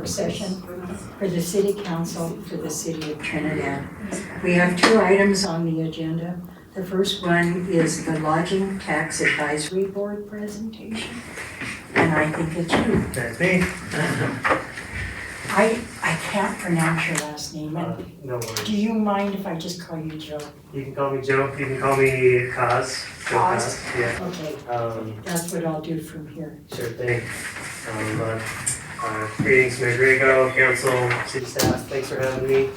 work session for the City Council for the City of Trinidad. We have 2 items on the agenda. The first one is the Lodging Tax Advisory Board presentation. And I think it's you. That's me. I can't pronounce your last name. No worries. Do you mind if I just call you Joe? You can call me Joe. You can call me Kaz. Joe Kaz? Yeah. Okay, that's what I'll do from here. Sure thing. Greetings, Mayor Grego, council, city staff. Thanks for having me.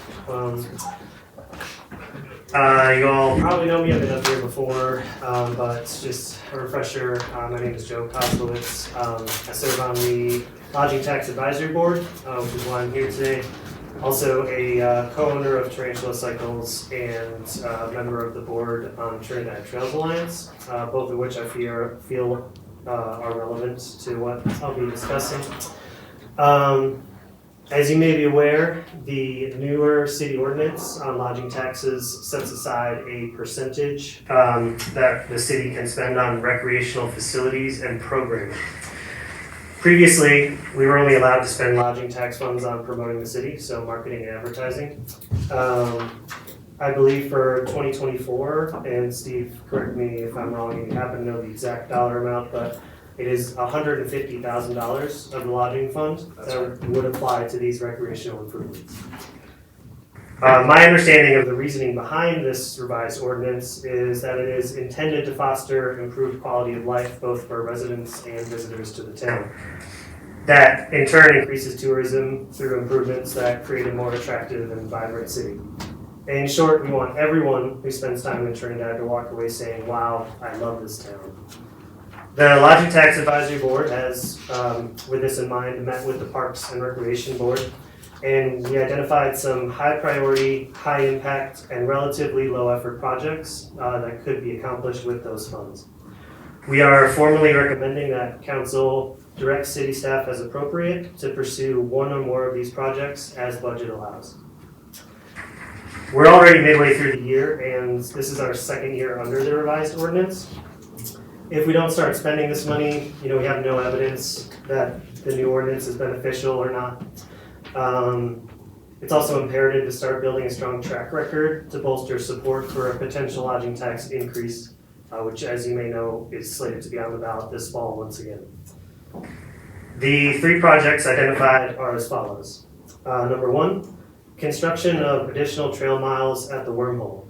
You all probably know me. I've been up here before, but just a refresher. My name is Joe Koslowitz. I serve on the Lodging Tax Advisory Board, which is why I'm here today. Also a co-owner of Tarantula Cycles and a member of the board on Trinidad Trails Alliance, both of which I feel are relevant to what I'll be discussing. As you may be aware, the newer city ordinance on lodging taxes sets aside a percentage that the city can spend on recreational facilities and programming. Previously, we were only allowed to spend lodging tax funds on promoting the city, so marketing and advertising. I believe for 2024, and Steve, correct me if I'm wrong, you happen to know the exact dollar amount, but it is $150,000 of the lodging fund that would apply to these recreational improvements. My understanding of the reasoning behind this revised ordinance is that it is intended to foster improved quality of life both for residents and visitors to the town. That in turn increases tourism through improvements that create a more attractive and vibrant city. In short, we want everyone who spends time in Trinidad to walk away saying, wow, I love this town. The Lodging Tax Advisory Board has, with this in mind, met with the Parks and Recreation Board, and we identified some high priority, high impact, and relatively low effort projects that could be accomplished with those funds. We are formally recommending that Council direct city staff as appropriate to pursue one or more of these projects as budget allows. We're already midway through the year, and this is our second year under the revised ordinance. If we don't start spending this money, we have no evidence that the new ordinance is beneficial or not. It's also imperative to start building a strong track record to bolster support for a potential lodging tax increase, which, as you may know, is slated to be on the ballot this fall once again. The 3 projects identified are as follows. Number 1, construction of additional trail miles at the wormhole.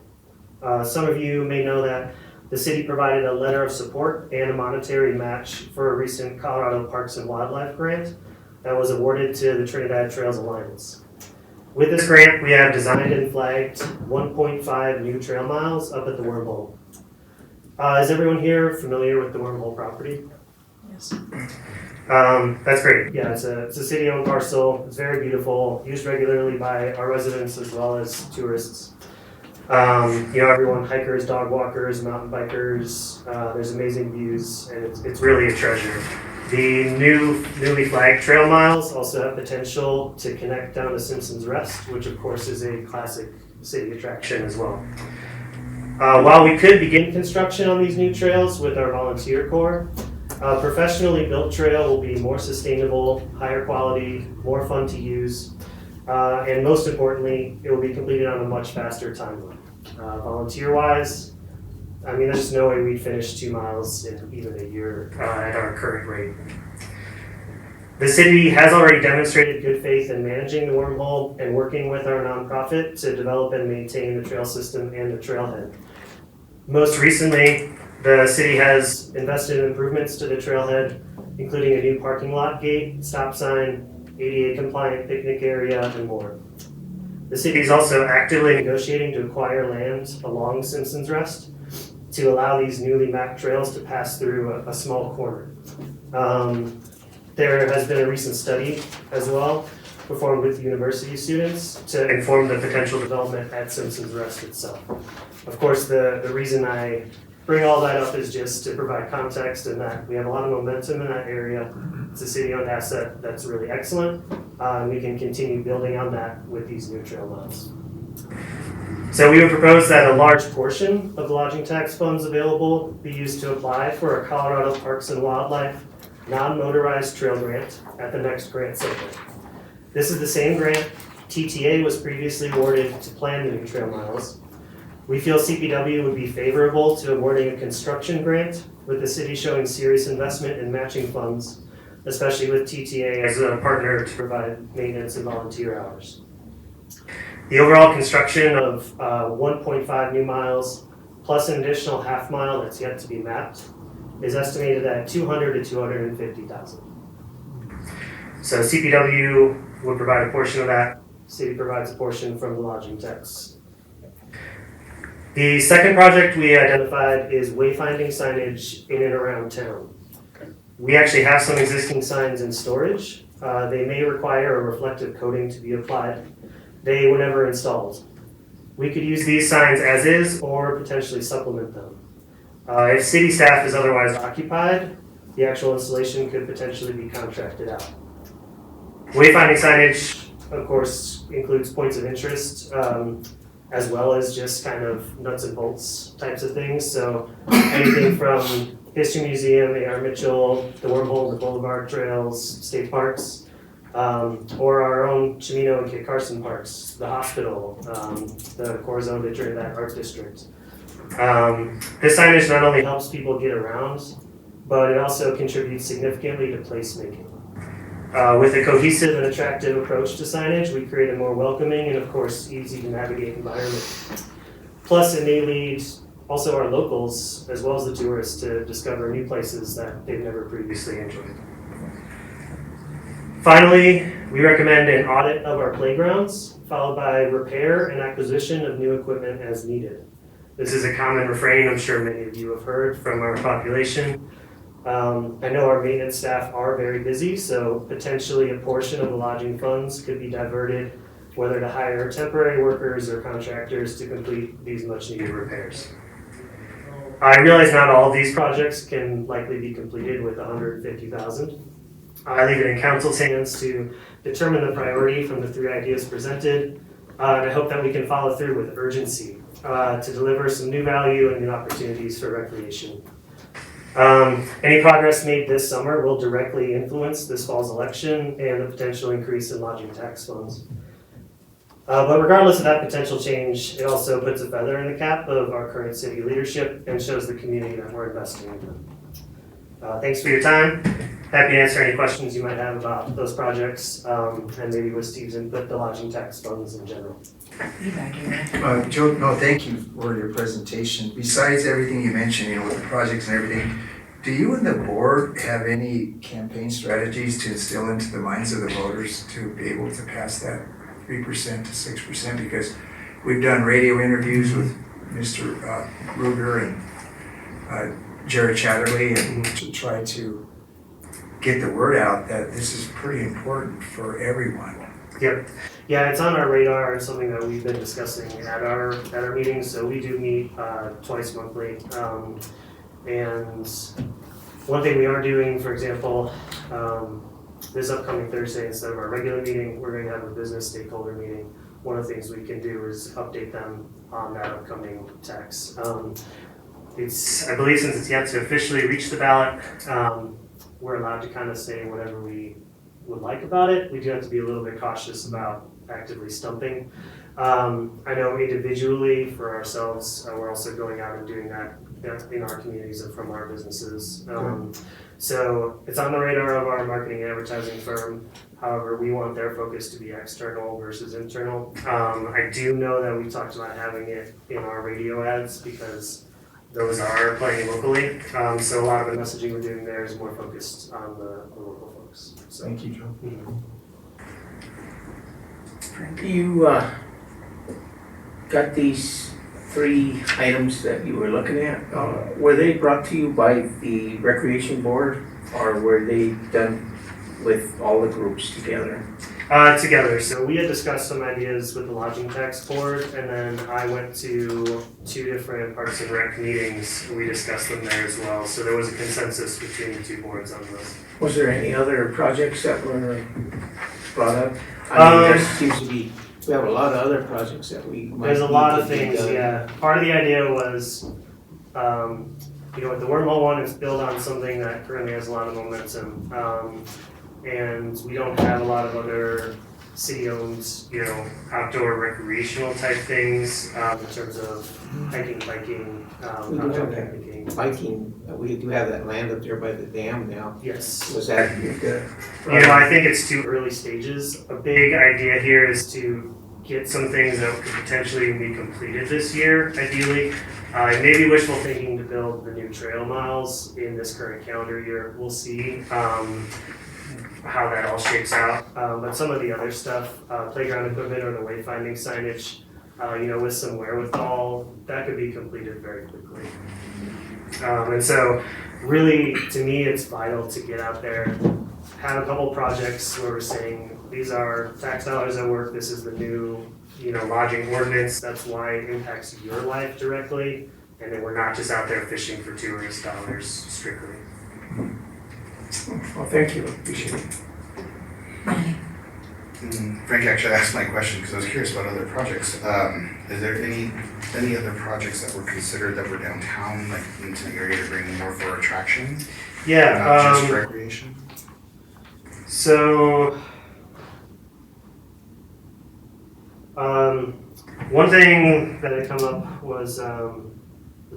Some of you may know that the city provided a letter of support and a monetary match for a recent Colorado Parks and Wildlife grant that was awarded to the Trinidad Trails Alliance. With this grant, we have designed and flagged 1.5 new trail miles up at the wormhole. Is everyone here familiar with the wormhole property? Yes. That's great. Yeah, it's a city-owned parcel. It's very beautiful, used regularly by our residents as well as tourists. Everyone, hikers, dog walkers, mountain bikers, there's amazing views, and it's really a treasure. The newly flagged trail miles also have potential to connect down to Simpson's Rest, which of course is a classic city attraction as well. While we could begin construction on these new trails with our volunteer corps, a professionally built trail will be more sustainable, higher quality, more fun to use, and most importantly, it will be completed on a much faster timeline. Volunteer-wise, there's no way we'd finish 2 miles in even a year at our current rate. The city has already demonstrated good faith in managing the wormhole and working with our nonprofit to develop and maintain the trail system and the trailhead. Most recently, the city has invested in improvements to the trailhead, including a new parking lot gate, stop sign, ADA compliant picnic area, and more. The city is also actively negotiating to acquire land along Simpson's Rest to allow these newly mapped trails to pass through a small corner. There has been a recent study as well performed with university students to inform the potential development at Simpson's Rest itself. Of course, the reason I bring all that up is just to provide context in that we have a lot of momentum in that area. It's a city-owned asset that's really excellent. We can continue building on that with these new trail miles. So we would propose that a large portion of the lodging tax funds available be used to apply for a Colorado Parks and Wildlife non-motorized trail grant at the next grant cycle. This is the same grant TTA was previously awarded to plan the new trail miles. We feel CPW would be favorable to awarding a construction grant, with the city showing serious investment in matching funds, especially with TTA as a partner to provide maintenance and volunteer hours. The overall construction of 1.5 new miles plus an additional half mile that's yet to be mapped is estimated at $200,000 to $250,000. So CPW would provide a portion of that. City provides a portion from the lodging tax. The second project we identified is wayfinding signage in and around town. We actually have some existing signs in storage. They may require a reflective coating to be applied. They were never installed. We could use these signs as is or potentially supplement them. If city staff is otherwise occupied, the actual installation could potentially be contracted out. Wayfinding signage, of course, includes points of interest, as well as just kind of nuts and bolts types of things. So anything from History Museum, A.R. Mitchell, the Wormhole, the Boulevard Trails, state parks, or our own Chimino and Kit Carson parks, the hospital, the Corazon de Trinidad Art District. This signage not only helps people get around, but it also contributes significantly to placemaking. With a cohesive and attractive approach to signage, we create a more welcoming and, of course, easy to navigate environment. Plus, it may lead also our locals, as well as the tourists, to discover new places that they've never previously enjoyed. Finally, we recommend an audit of our playgrounds, followed by repair and acquisition of new equipment as needed. This is a common refrain I'm sure many of you have heard from our population. I know our maintenance staff are very busy, so potentially a portion of the lodging funds could be diverted, whether to hire temporary workers or contractors to complete these much needed repairs. I realize not all of these projects can likely be completed with $150,000. I leave it in council's hands to determine the priority from the three ideas presented, and I hope that we can follow through with urgency to deliver some new value and new opportunities for recreation. Any progress made this summer will directly influence this fall's election and the potential increase in lodging tax funds. But regardless of that potential change, it also puts a feather in the cap of our current city leadership and shows the community that we're investing in them. Thanks for your time. Happy to answer any questions you might have about those projects, and maybe with Steve's input, the lodging tax funds in general. Joe, no, thank you for your presentation. Besides everything you mentioned, with the projects and everything, do you and the board have any campaign strategies to instill into the minds of the voters to be able to pass that 3% to 6%? Because we've done radio interviews with Mr. Ruger and Jerry Chatterley, and to try to get the word out that this is pretty important for everyone. Yep. Yeah, it's on our radar. It's something that we've been discussing at our meetings. So we do meet twice monthly. And one thing we are doing, for example, this upcoming Thursday, instead of our regular meeting, we're going to have a business stakeholder meeting. One of the things we can do is update them on that upcoming tax. I believe since it's yet to officially reach the ballot, we're allowed to kind of say whatever we would like about it. We do have to be a little bit cautious about actively stumping. I know individually for ourselves, we're also going out and doing that in our communities and from our businesses. So it's on the radar of our marketing and advertising firm. However, we want their focus to be external versus internal. I do know that we talked about having it in our radio ads because those are playing locally. So a lot of the messaging we're doing there is more focused on the local folks. So. Thank you, Joe. You got these 3 items that you were looking at. Were they brought to you by the Recreation Board, or were they done with all the groups together? Together. So we had discussed some ideas with the Lodging Tax Board, and then I went to 2 different Parks and Rec meetings. We discussed them there as well. So there was a consensus between the 2 boards on this. Was there any other projects that were brought up? I mean, there seems to be, we have a lot of other projects that we might. There's a lot of things, yeah. Part of the idea was, with the wormhole one, it's built on something that currently has a lot of momentum. And we don't have a lot of other city-owned, outdoor recreational type things, in terms of hiking, biking, We do outdoor have that. picnicking. Biking, we do have that land up there by the dam now. Yes. Was that, I think it's too early stages. A big idea here is to get some things that could potentially be completed this year, ideally. Maybe wishful thinking to build the new trail miles in this current calendar year. We'll see how that all shakes out. But some of the other stuff, playground equipment or the wayfinding signage, with some wherewithal, that could be completed very quickly. And so really, to me, it's vital to get out there, have a couple projects where we're saying, these are tax dollars at work, this is the new, lodging ordinance, that's why it impacts your life directly, and then we're not just out there fishing for tourist dollars strictly. well, thank you, appreciate it. Frank actually asked my question because I was curious about other projects. Is there any other projects that were considered that were downtown, like into the area to bring more for attraction? Yeah. Not just recreation? So, one thing that had come up was the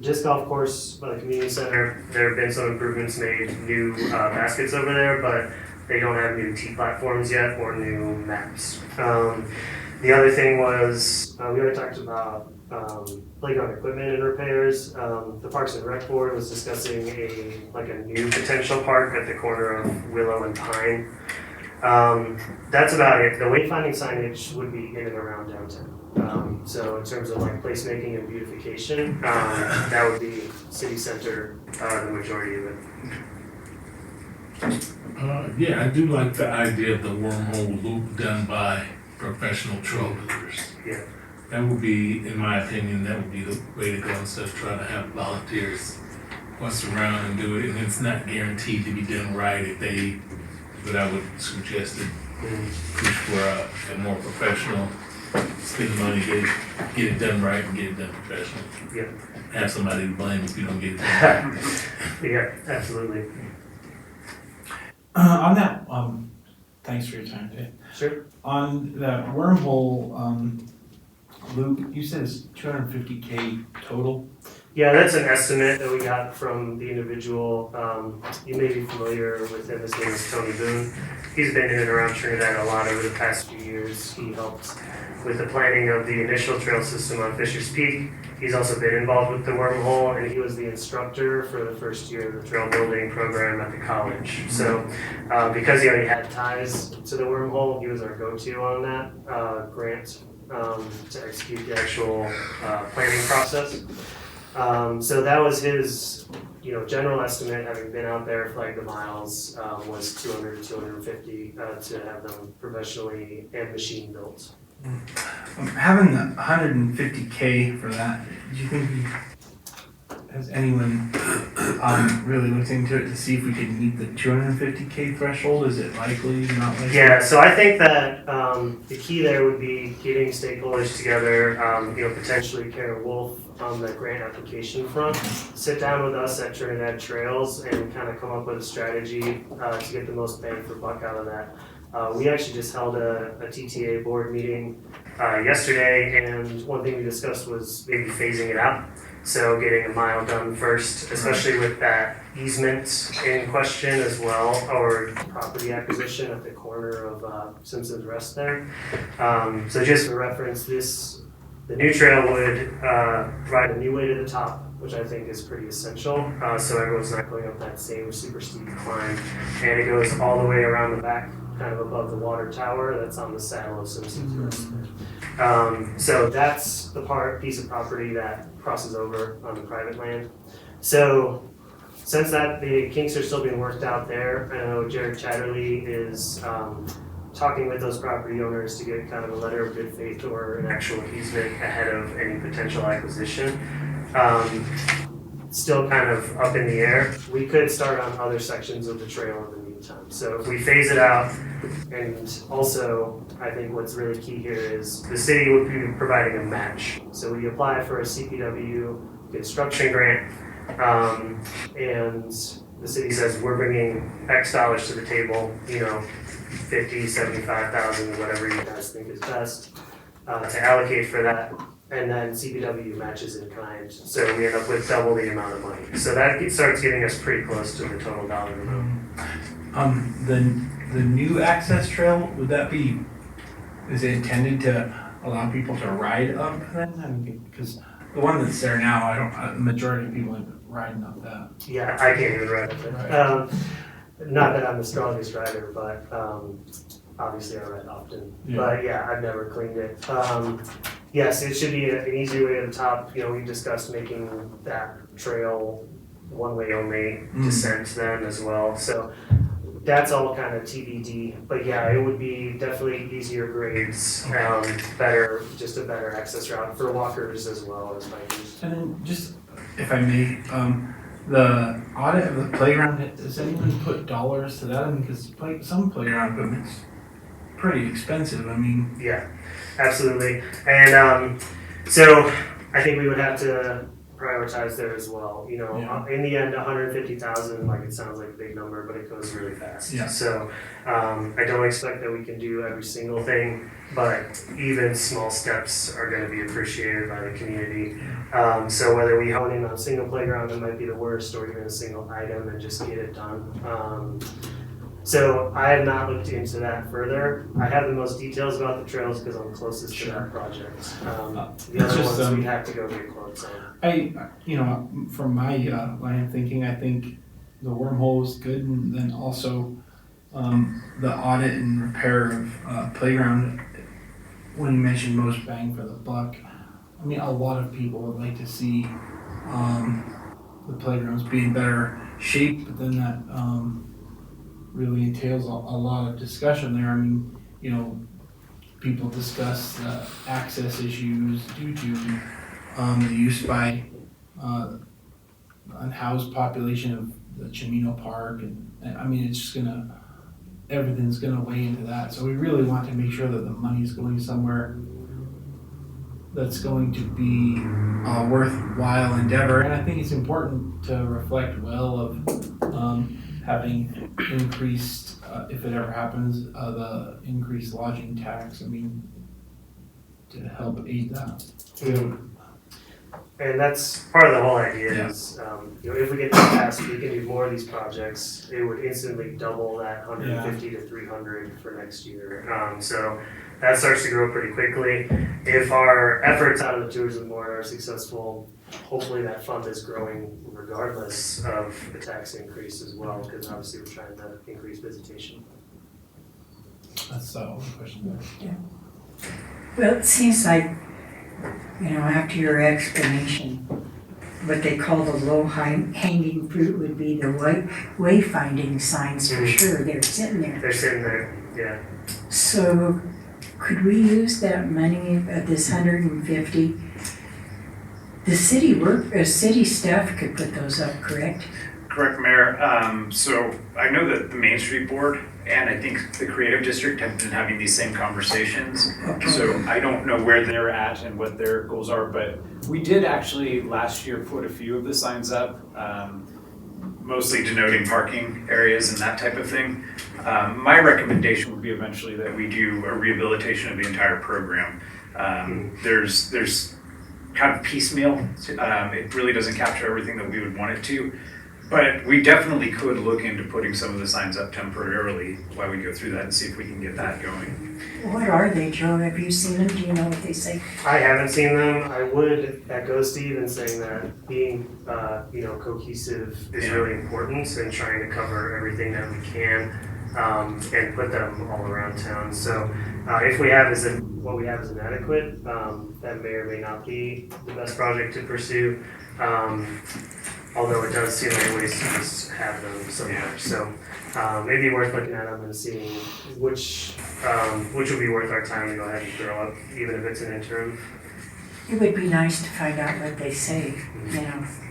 disc golf course by the community center. There have been some improvements made, new baskets over there, but they don't have new tee platforms yet or new maps. The other thing was we already talked about playground equipment and repairs. The Parks and Rec Board was discussing a new potential park at the corner of Willow and Pine. That's about it. The wayfinding signage would be in and around downtown. So in terms of placemaking and beautification, that would be city center, the majority of it. Yeah, I do like the idea of the wormhole loop done by professional trail builders. Yeah. That would be, in my opinion, that would be the way to go instead of trying to have volunteers bust around and do it. And it's not guaranteed to be done right but I would suggest to push for a more professional, spend the money, get it done right and get it done professionally. Yeah. Have somebody to blame if you don't get it done right. Yeah, absolutely. On that, thanks for your time today. Sure. On that wormhole loop, you said it's 250K total. Yeah, that's an estimate that we got from the individual. You may be familiar with him. His name is Tony Boone. He's been in and around Trinidad a lot over the past few years. He helped with the planning of the initial trail system on Fisher's Peak. He's also been involved with the wormhole, and he was the instructor for the first year of the trail building program at the college. So because he already had ties to the wormhole, he was our go-to on that grant to execute the actual planning process. So that was his, general estimate, having been out there, flagged the miles, was 200 to 250 to have them professionally and machine built. Having the 150K for that, do you think has anyone really looked into it to see if we could meet the 250K threshold? Is it likely, not likely? Yeah, so I think that the key there would be getting stakeholders together, potentially Kara Wolf on the grant application front, sit down with us at Trinidad Trails and kind of come up with a strategy to get the most bang for buck out of that. We actually just held a TTA board meeting yesterday, and one thing we discussed was maybe phasing it out. So getting a mile done first, especially with that easement in question as well, or property acquisition at the corner of Simpson's Rest there. So just for reference, the new trail would provide a new way to the top, which I think is pretty essential. So everyone's not going up that same super steep climb. And it goes all the way around the back, kind of above the water tower that's on the saddle of Simpson's Rest. So that's the piece of property that crosses over on the private land. So since the kinks are still being worked out there, I know Jared Chatterley is talking with those property owners to get kind of a letter of good faith or an actual easement ahead of any potential acquisition. Still kind of up in the air. We could start on other sections of the trail in the meantime. So if we phase it out, and also I think what's really key here is the city would be providing a match. So we apply for a CPW construction grant, and the city says we're bringing X dollars to the table, 50, 75,000, whatever you guys think is best, to allocate for that. And then CPW matches in kind, so we end up with double the amount of money. So that starts getting us pretty close to the total dollar amount. The new access trail, would that be, is it intended to allow people to ride up then? I mean, because the one that's there now, the majority of people are riding up that. Yeah, I can't even ride it. Right. Not that I'm the strongest rider, but obviously I ride often. Yeah. But yeah, I've never cleaned it. Yes, it should be an easy way to the top. You know, we discussed making that trail one-way only descent then as well. So that's all kind of TBD. But yeah, it would be definitely easier grades, better, just a better access route for walkers as well as bikers. And then just, if I may, the audit of the playground, does anyone put dollars to that? I mean, because some playground equipment's pretty expensive. I mean, Yeah, absolutely. And so I think we would have to prioritize there as well. You know, Yeah. in the end, 150,000, like it sounds like a big number, but it goes really fast. Yeah. So I don't expect that we can do every single thing, but even small steps are going to be appreciated by the community. So whether we hone in on a single playground that might be the worst, or even a single item and just get it done. So I have not looked into that further. I have the most details about the trails because I'm closest to that project. The It's other just, ones we'd have to go get quotes on. from my line of thinking, I think the wormhole is good, and then also the audit and repair of playground. When you mentioned most bang for the buck, I mean, a lot of people would like to see the playgrounds be in better shape, but then that really entails a lot of discussion there. I mean, people discuss access issues due to the use by unhoused population of the Chimino Park, and I mean, it's just everything's gonna weigh into that. So we really want to make sure that the money's going somewhere that's going to be a worthwhile endeavor. And I think it's important to reflect well of having increased, if it ever happens, the increased lodging tax. I mean, to help aid that. And that's part of the whole idea Yeah. is, if we get this passed, we can do more of these projects. It would instantly double that 150 to 300 for next year. So that starts to grow pretty quickly. If our efforts out of the tourism board are successful, hopefully that fund is growing regardless of the tax increase as well, because obviously we're trying to increase visitation. That's the only question there. Well, it seems like, after your explanation, what they call the low hanging fruit would be the wayfinding signs for sure. They're sitting there. They're sitting there, yeah. So could we use that money of this 150? The city staff could put those up, correct? Correct, Mayor. So I know that the Main Street Board and I think the Creative District have been having these same conversations. Okay. So I don't know where they're at and what their goals are, but we did actually last year put a few of the signs up, mostly denoting parking areas and that type of thing. My recommendation would be eventually that we do a rehabilitation of the entire program. There's kind of piecemeal. It really doesn't capture everything that we would want it to. But we definitely could look into putting some of the signs up temporarily while we go through that and see if we can get that going. What are they, Joe? Have you seen them? Do you know what they say? I haven't seen them. I would echo Steve in saying that being, cohesive is really important and trying to cover everything that we can and put them all around town. So if what we have is inadequate, that may or may not be the best project to pursue. Although it does seem like ways to just have them somewhere. So maybe worth looking at them and seeing which would be worth our time to go ahead and throw up, even if it's an interim. It would be nice to find out what they say.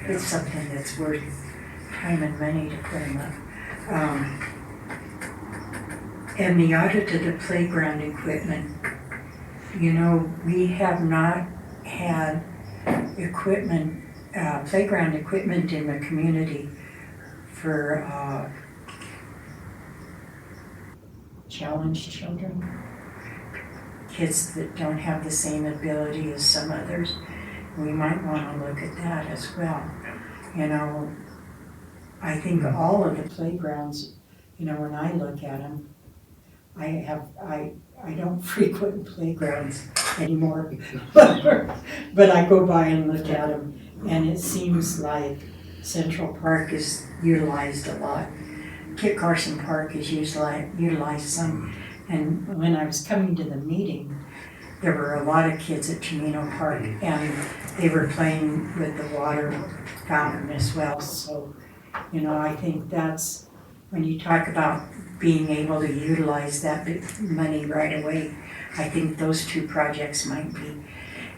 It's something that's worth time and money to put them up. And the audit of the playground equipment, we have not had playground equipment in the community for challenged children, kids that don't have the same ability as some others. We might want to look at that as well. You know, I think all of the playgrounds, you know, when I look at them, I don't frequent playgrounds anymore, but I go by and look at them, and it seems like Central Park is utilized a lot. Kit Carson Park is utilized some, and when I was coming to the meeting, there were a lot of kids at Chimino Park, and they were playing with the water fountain as well. So, you know, I think that's, when you talk about being able to utilize that big money right away, I think those two projects might be.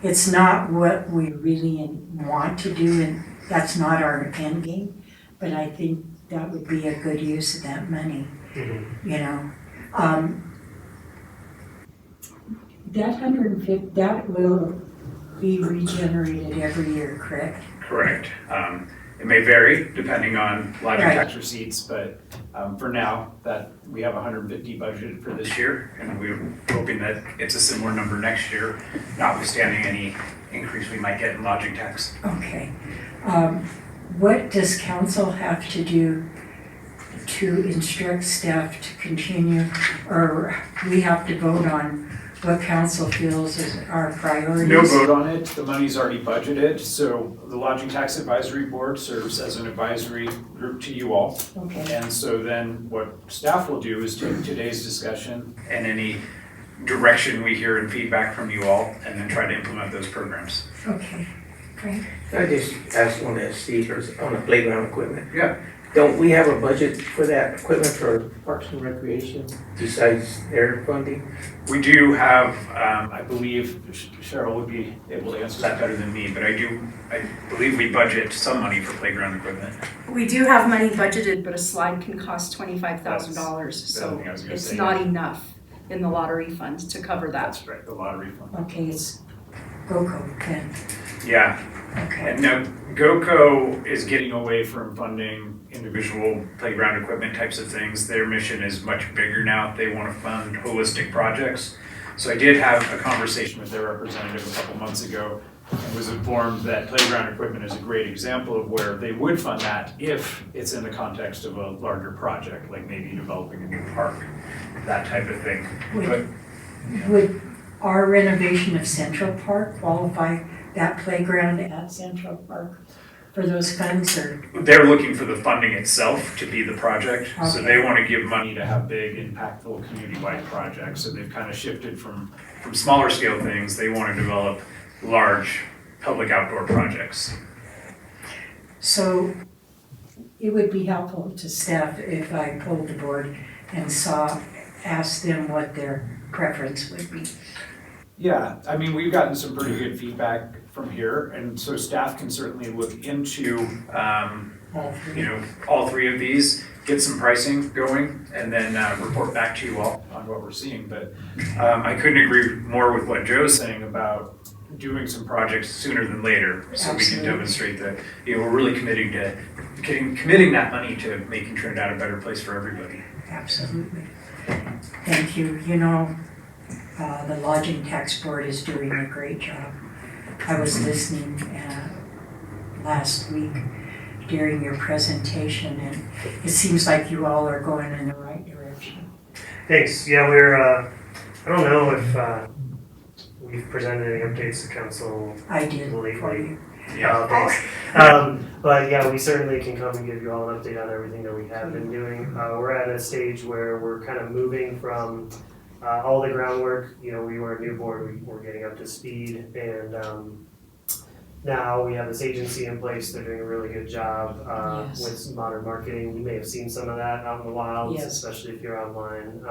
It's not what we really want to do, and that's not our end game, but I think that would be a good use of that money, you know. That 150, that will be regenerated every year, correct? Correct. It may vary depending on lodging Right. tax receipts, but for now, that we have 150 budgeted for this year, and we're hoping that it's a similar number next year, notwithstanding any increase we might get in lodging tax. Okay. What does council have to do to instruct staff to continue, or we have to vote on what council feels is our priorities? No vote on it, the money's already budgeted, so the Lodging Tax Advisory Board serves as an advisory group to you all. Okay, And so then what staff will do is take today's discussion and any direction we hear and feedback from you all, and then try to implement those programs. okay, great. I just asked on that, Steve, on the playground equipment. Yeah. Don't we have a budget for that equipment for Parks and Recreation besides their funding? We do have, I believe Cheryl would be able to answer that better than me, but I believe we budget some money for playground equipment. We do have money budgeted, but a slide can cost $25,000, That's so the thing I was gonna it's say, not yeah. enough in the lottery fund to cover that. That's right, the lottery fund. Okay, it's GOCO then, Yeah, okay. and now GOCO is getting away from funding individual playground equipment types of things. Their mission is much bigger now. They want to fund holistic projects. So I did have a conversation with their representative a couple months ago and was informed that playground equipment is a great example of where they would fund that if it's in the context of a larger project, like maybe developing a new park, that type of thing. But Would our renovation of Central Park qualify that playground at Central Park for those funds, or? they're looking for the funding itself to be the project. So Okay. they want to give money to have big, impactful, community-wide projects. So they've kind of shifted from smaller scale things. They want to develop large public outdoor projects. So it would be helpful to staff if I pulled the board and asked them what their preference would be. Yeah, I mean, we've gotten some pretty good feedback from here, and so staff can certainly look into, All three. all three of these, get some pricing going, and then report back to you all on what we're seeing. But I couldn't agree more with what Joe's saying about doing some projects sooner than later, so we can Absolutely. demonstrate that, we're really committing that money to making Trinidad a better place for everybody. Absolutely. Thank you. You know, the Lodging Tax Board is doing a great job. I was listening last week during your presentation, and it seems like you all are going in the right direction. Thanks. Yeah, we're, I don't know if we've presented any updates to council I did for lately. you. Thanks. But yeah, we certainly can come and give you all an update on everything that we have been doing. We're at a stage where we're kind of moving from all the groundwork. We were a new board, we're getting up to speed, and now we have this agency in place. They're doing a really good job Yes. with modern marketing. You may have seen some of that out in the wilds, Yes. especially if you're online.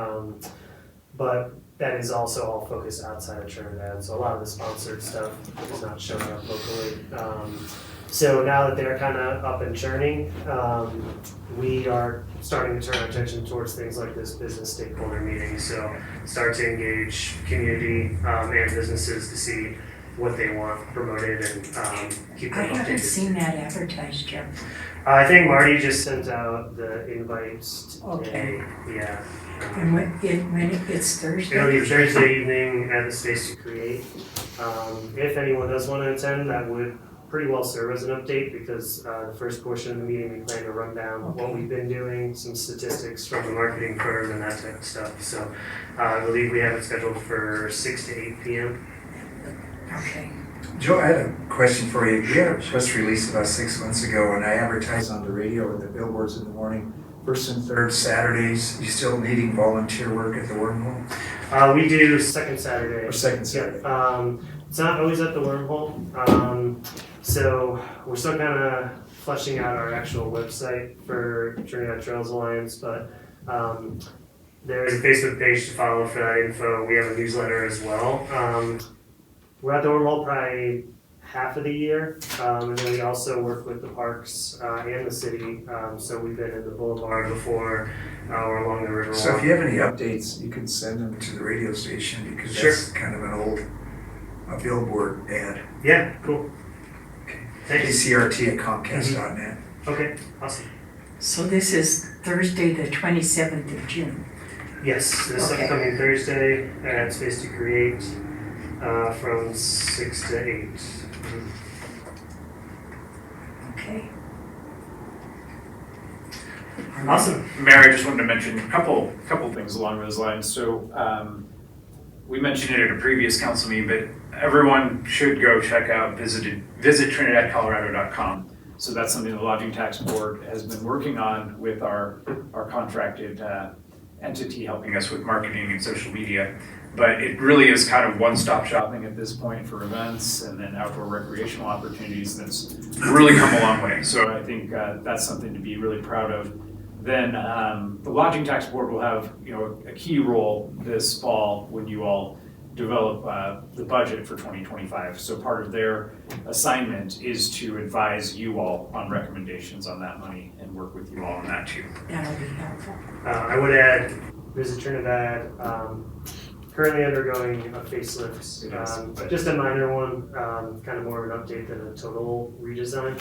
But that is also all focused outside of Trinidad, so a lot of the sponsored stuff is not showing up locally. So now that they're kind of up and churning, we are starting to turn our attention towards things like this business stakeholder meeting. So start to engage community and businesses to see, what they want promoted and keep I them haven't updated. seen that advertised, Jeff. I think Marty just sent out the invites today. Yeah. And when it's It'll Thursday? be Thursday evening at the Space to Create. If anyone does want to attend, that would pretty well serve as an update because the first portion of the meeting, we plan to run down what we've been doing, some statistics from the marketing firm and that type of stuff. So I believe we have it scheduled for 6 to 8 p.m. Okay. Joe, I had a question for you. We had a press release about 6 months ago, and I advertised on the radio and the billboards in the morning, first and third Saturdays. You still needing volunteer work at the wormhole? We do second Saturday. Or second Saturday? It's not always at the wormhole. So we're still kind of fleshing out our actual website for Trinidad Trails Alliance, but there's a Facebook page to follow for that info. We have a newsletter as well. We're at the wormhole probably half of the year, and then we also work with the parks and the city. So we've been in the boulevard before, or along the river. So if you have any updates, you can send them to the radio station because Sure. that's kind of an old billboard ad. Yeah, cool. Thank you. TCRT@comcast.net. Okay, awesome. So this is Thursday, the 27th of June. Yes, this Okay. upcoming Thursday at Space to Create from 6 to 8. Okay. Awesome. Mayor, I just wanted to mention a couple things along those lines. So we mentioned it at a previous council meeting, but everyone should go check out visit trinidadcolorado.com. So that's something the Lodging Tax Board has been working on with our contracted entity helping us with marketing and social media. But it really is kind of one-stop shopping at this point for events and then outdoor recreational opportunities. That's really come a long way. So I think that's something to be really proud of. Then the Lodging Tax Board will have, a key role this fall when you all develop the budget for 2025. So part of their assignment is to advise you all on recommendations on that money and work with you all on that too. That'll be helpful. I would add Visit Trinidad, currently undergoing a facelift. Just a minor one, kind of more of an update than a total redesign.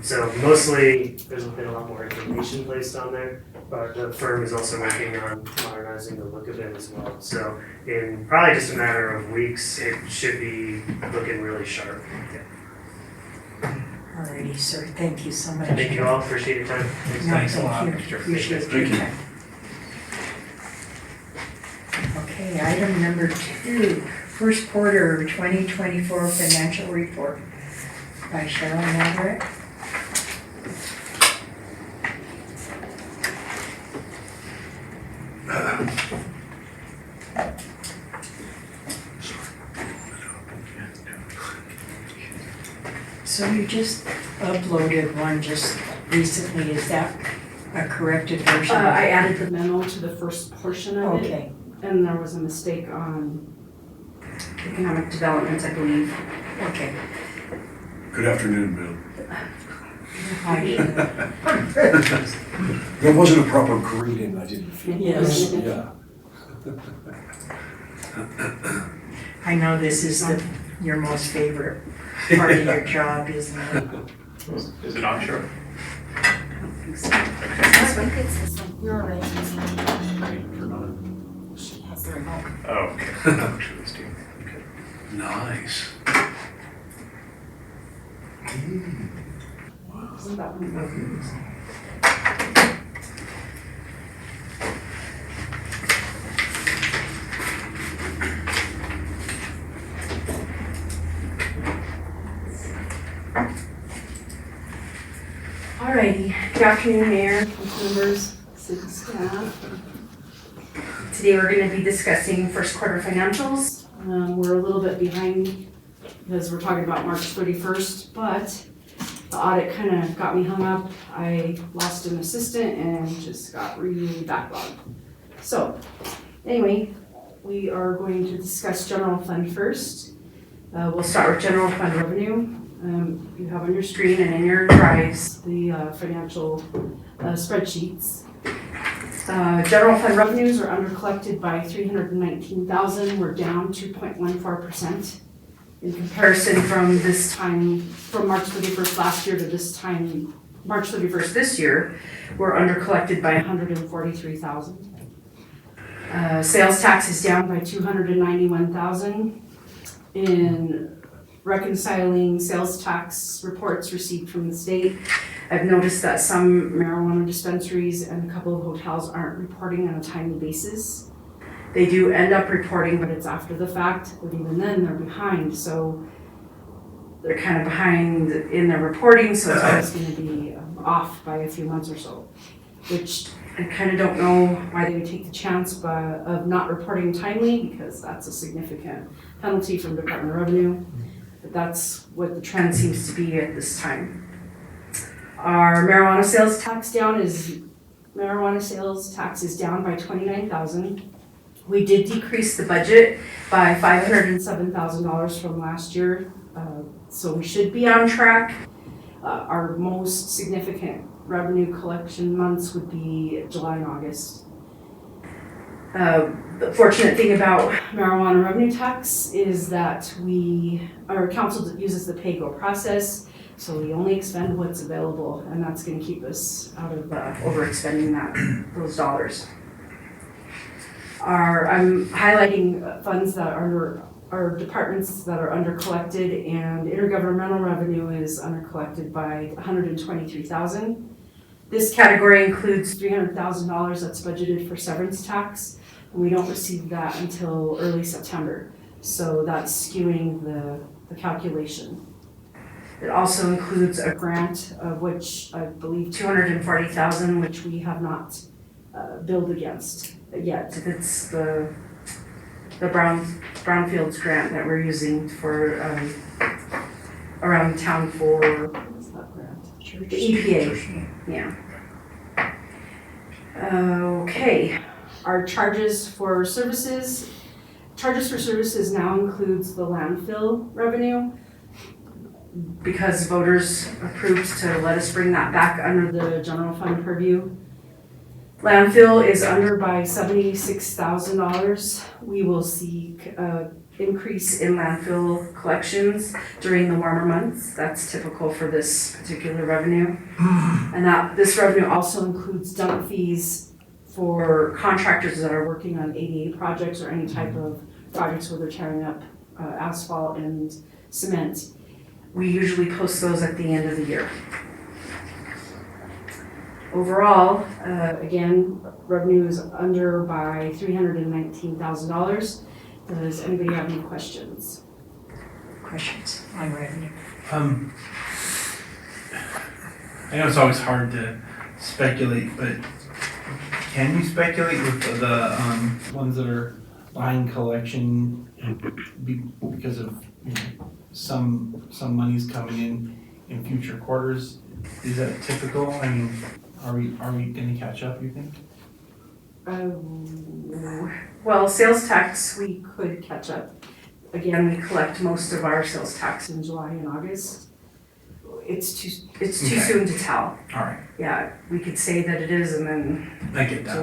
So mostly there's been a lot more information placed on there, but the firm is also working on modernizing the look of it as well. So in probably just a matter of weeks, it should be looking really sharp. Alrighty, sir. Thank you so much. Thank you all, appreciate your time. No, Thanks a lot. thank you. Appreciate Thank your you. time. Okay, item number 2, first quarter 2024 financial report by Cheryl Maverick. So you just uploaded one just recently, is that a corrected version? I added the memo to the first portion of it, Okay, and there was a mistake on economic development, I believe. okay. Good afternoon, Bill. Hi. There wasn't a proper greeting, I didn't feel. Yes. Yeah. I know this is your most favorite part of your job, isn't it? Is it on, Cheryl? This one fits this one. You're already using it. She has the remote. Oh, okay. I'm sure this too. Okay. Nice. Isn't that one? Alrighty, good afternoon, Mayor, council members, city staff. Today we're gonna be discussing first quarter financials. We're a little bit behind because we're talking about March 31st, but the audit kind of got me hung up. I lost an assistant and just got really backlogged. So, anyway, we are going to discuss general fund first. We'll start with general fund revenue. You have on your screen and in your drives the financial spreadsheets. General fund revenues are under collected by $319,000. We're down 2.14%. In comparison from this time, from March 31st last year to this time, March 31st this year, we're under collected by $143,000. Sales tax is down by $291,000. In reconciling sales tax reports received from the state, I've noticed that some marijuana dispensaries and a couple of hotels aren't reporting on a timely basis. They do end up reporting, but it's after the fact, but even then they're behind, so they're kind of behind in their reporting, so it's always gonna be off by a few months or so, which I kind of don't know why they would take the chance of not reporting timely, because that's a significant penalty from Department of Revenue. But that's what the trend seems to be at this time. Our marijuana sales tax is down by $29,000. We did decrease the budget by $507,000 from last year, so we should be on track. Our most significant revenue collection months would be July and August. The fortunate thing about marijuana revenue tax is that our council uses the pay-go process, so we only expend what's available, and that's gonna keep us out of overexpending those dollars. I'm highlighting funds that are departments that are under collected, and intergovernmental revenue is under collected by $123,000. This category includes $300,000 that's budgeted for severance tax, and we don't receive that until early September. So that's skewing the calculation. It also includes a grant of which I believe $240,000, which we have not billed against yet. It's the Brownfields grant that we're using for around town for, what is that grant? The EPA, yeah. Okay, our charges for services now includes the landfill revenue, because voters approved to let us bring that back under the general fund purview. Landfill is under by $76,000. We will see increase in landfill collections during the warmer months. That's typical for this particular revenue. And this revenue also includes dump fees for contractors that are working on ADA projects or any type of projects where they're tearing up asphalt and cement. We usually post those at the end of the year. Overall, again, revenue is under by $319,000. Does anybody have any questions? Questions on revenue? I know it's always hard to speculate, but can you speculate with the ones that are behind collection because of some money's coming in future quarters? Is that typical? I mean, are we gonna catch up, you think? Well, sales tax, we could catch up. Again, we collect most of our sales tax in July and August. It's too soon to tell. All right, Yeah, we could say that it is and then, I get that.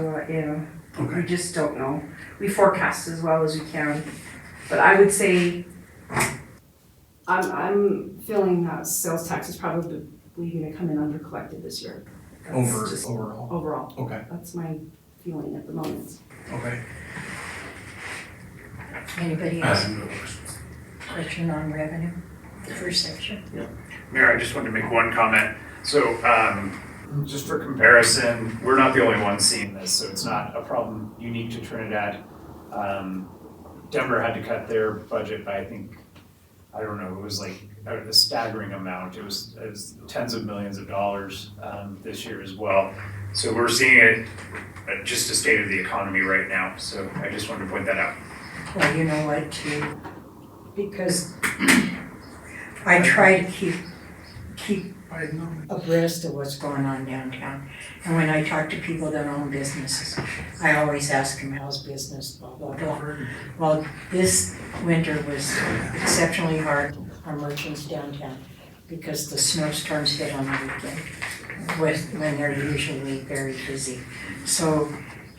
we just don't know. We forecast as well as we can. But I would say, I'm feeling that sales tax is probably gonna come in under collected this year. That's just Overall? Overall, Okay, that's my feeling at the moment. okay. Anybody I else? have no questions. Question on revenue, the first section? Mayor, I just wanted to make one comment. So, just for comparison, we're not the only ones seeing this, so it's not a problem unique to Trinidad. Denver had to cut their budget by, it was like a staggering amount. It was tens of millions of dollars this year as well. So we're seeing it just a state of the economy right now. So I just wanted to point that out. Well, you know what, too, because I try to keep abreast of what's going on downtown. And when I talk to people that own businesses, I always ask them, how's business, blah, blah, blah. Well, this winter was exceptionally hard on merchants downtown because the snowstorms hit on the weekend when they're usually very busy. So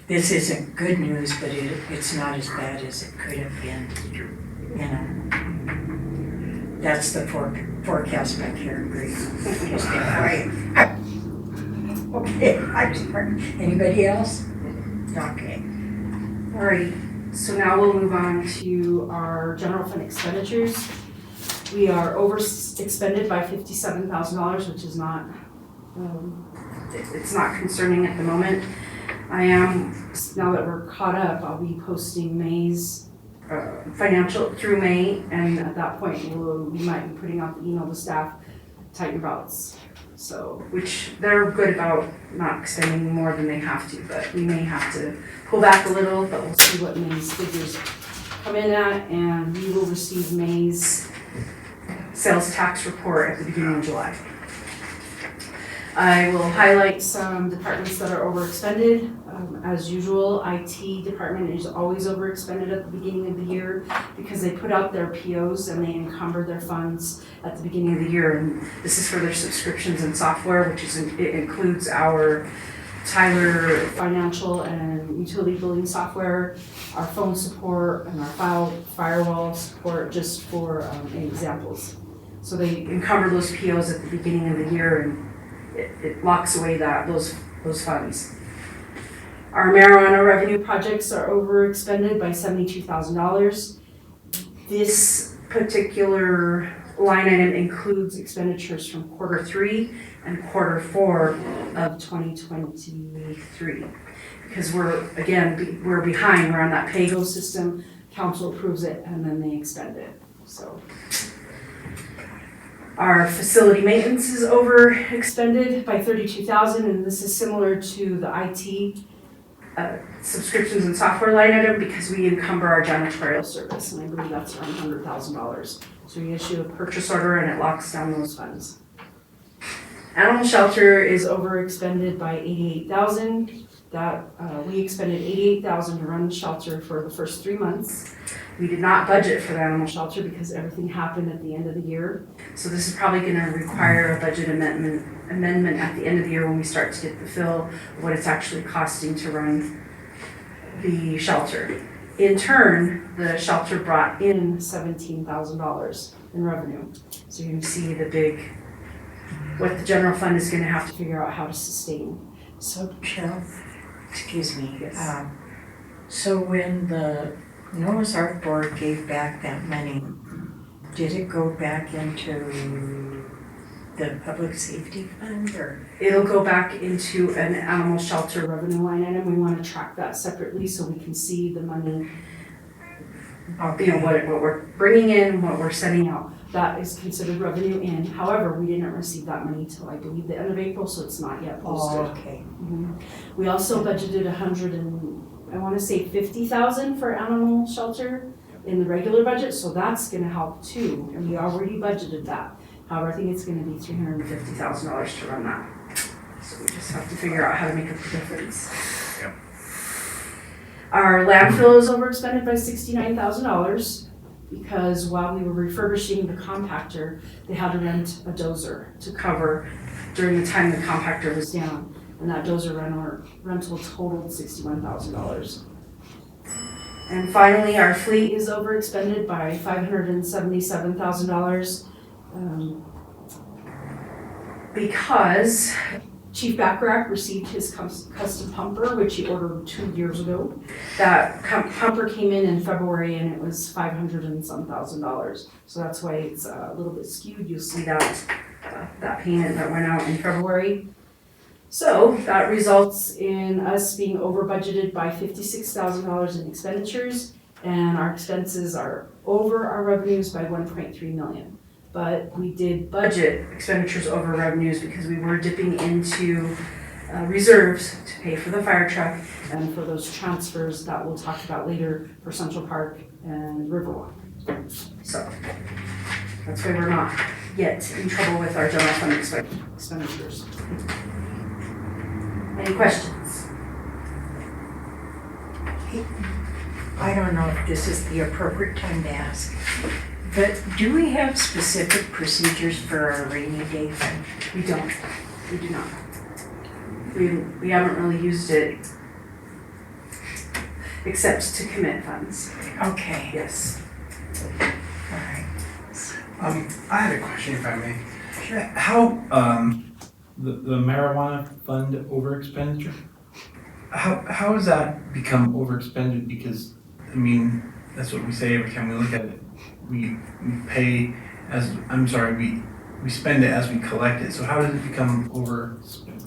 this isn't good news, but it's not as bad as it could have been, That's the forecast by Karen Green. Just be quiet. Okay, I'm sorry. Anybody else? Okay. Alrighty, so now we'll move on to our general fund expenditures. We are over expended by $57,000, which is not, it's not concerning at the moment. I am, now that we're caught up, I'll be posting May's financial through May, and at that point, we might be putting out the email to staff, tighten belts. So, which they're good about not spending more than they have to, but we may have to pull back a little, but we'll see what May's figures come in at, and we will receive May's sales tax report at the beginning of July. I will highlight some departments that are overexpended. As usual, IT department is always overexpended at the beginning of the year because they put out their POs and they encumber their funds at the beginning of the year. And this is for their subscriptions and software, which is it includes our Tyler financial and utility billing software, our phone support, and our firewall support, just for examples. So they encumber those POs at the beginning of the year, and it locks away those funds. Our marijuana revenue projects are overexpended by $72,000. This particular line item includes expenditures from quarter 3 and quarter 4 of 2023. Because we're behind, we're on that PAYGO system, council approves it and then they expend it, so. Our facility maintenance is overexpended by $32,000, and this is similar to the IT subscriptions and software line item because we encumber our janitorial service, and I believe that's around $100,000. So we issue a purchase order and it locks down those funds. Animal shelter is overexpended by $88,000. We expended $88,000 to run the shelter for the first 3 months. We did not budget for the animal shelter because everything happened at the end of the year. So this is probably gonna require a budget amendment at the end of the year when we start to get the fill of what it's actually costing to run the shelter. In turn, the shelter brought in $17,000 in revenue. So you can see what the general fund is gonna have to figure out how to sustain. So Cheryl, excuse me. Yes. So when the Noah's Ark Board gave back that money, did it go back into the public safety fund or? It'll go back into an animal shelter revenue line item. We want to track that separately so we can see the money, you know, what we're bringing in, what we're sending out. That is considered revenue in. However, we didn't receive that money till I believe the end of April, so it's not yet posted. Oh, okay. We also budgeted $50,000 for animal shelter in the regular budget, so that's gonna help too, and we already budgeted that. However, I think it's gonna be $350,000 to run that. So we just have to figure out how to make up the difference. Yep. Our landfill is overexpended by $69,000 because while we were refurbishing the compactor, they had to rent a dozer to cover during the time the compactor was down. And that dozer rental totaled $61,000. And finally, our fleet is overexpended by $577,000 because Chief Bacharach received his custom pumper, which he ordered 2 years ago. That pumper came in February and it was $500 and some thousand. So that's why it's a little bit skewed. You'll see that payment that went out in February. So that results in us being over budgeted by $56,000 in expenditures, and our expenses are over our revenues by $1.3 million. But we did budget expenditures over revenues because we were dipping into reserves to pay for the fire truck and for those transfers that we'll talk about later for Central Park and Riverwalk. So that's why we're not yet in trouble with our general fund expenditures. Any questions? I don't know if this is the appropriate time to ask, but do we have specific procedures for our rainy day fund? We don't. We do not. We haven't really used it except to commit funds. Okay, Yes. all right. I had a question if I may. Sure. How, the marijuana fund over expenditure, how has that become over expended? Because, I mean, that's what we say every time we look at it. We pay as, I'm sorry, we spend it as we collect it. So how does it become overspent?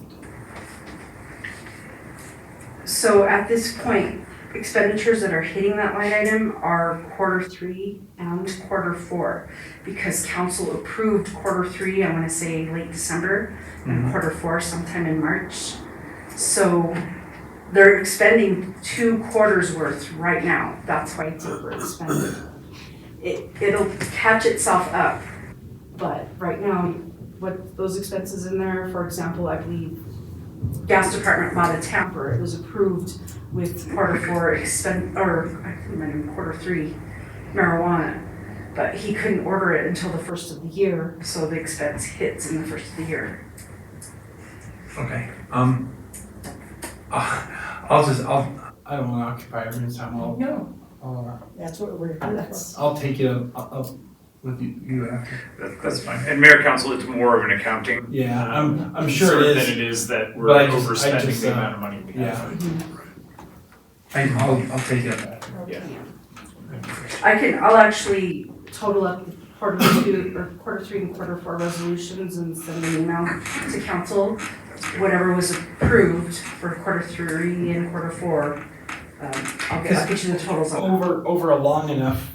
So at this point, expenditures that are hitting that line item are Q3 and Q4, because council approved Q3, I wanna say late December, and Q4 sometime in March. So they're expending 2 quarters worth right now, that's why it's over expended. It'll catch itself up, but right now, what those expenses in there, for example, I believe gas department bought a tamper, it was approved with Q4 Q3 marijuana. But he couldn't order it until the first of the year, so the expense hits in the first of the year. Okay, I don't wanna occupy everyone's time. No, that's what we're here for. I'll take it up with you after. That's fine. And mayor council, it's more of an accounting. Yeah, I'm sure it concern is. Than it is that we're But I overspending just, the amount of money we have. I'll take it up after. Yeah. I'll actually total up Q3 and Q4 resolutions and send an email to council. Whatever was approved for Q3 and Q4, I'll get you the totals on that. Over a long enough,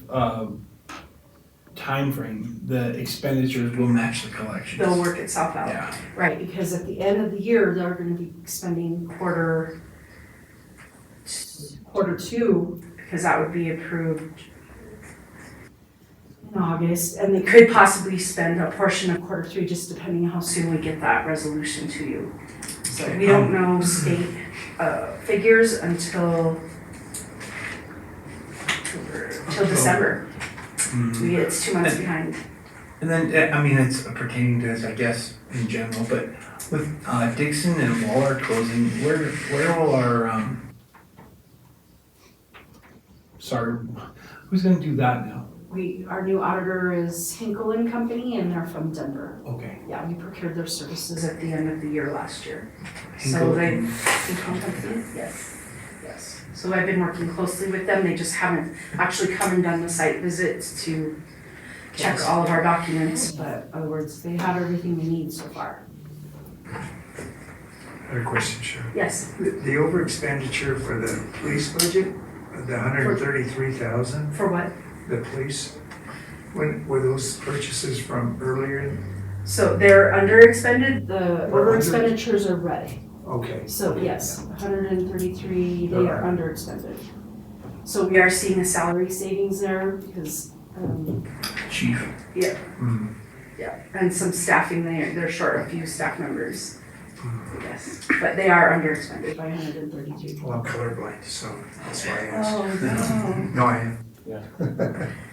time frame, the expenditures will match the collections. They'll work itself out. Yeah. Right, because at the end of the year, they're gonna be spending Q2, because that would be approved in August, and they could possibly spend a portion of Q3, just depending on how soon we get that resolution to you. So we don't know state, figures until December. It's 2 months behind. And then, I mean, it's pertaining to this, I guess, in general, but with Dixon and Waller closing, where will our, sorry, who's gonna do that now? Our new auditor is Hinkle and Company, and they're from Denver. Okay. Yeah, we procured their services at the end of the year last year. Hinkle So and- Hinkle and Company, yes. So I've been working closely with them, they just haven't actually come and done the site visits to check all of our documents, but in other words, they have everything we need so far. I have a question, Cheryl. Yes, The over expenditure for the police budget, the 133,000, for what? the police, when were those purchases from earlier? So they're under expended, the We're over under- expenditures are ready. Okay. So yes, 133, they are under expended. So we are seeing a salary savings there because, Chief. Yeah. Mm. yeah, and some staffing, they're short a few staff members. Yes, but they are under expended by 133. Well, I'm colorblind, so that's why I asked. Oh, No, I am. no.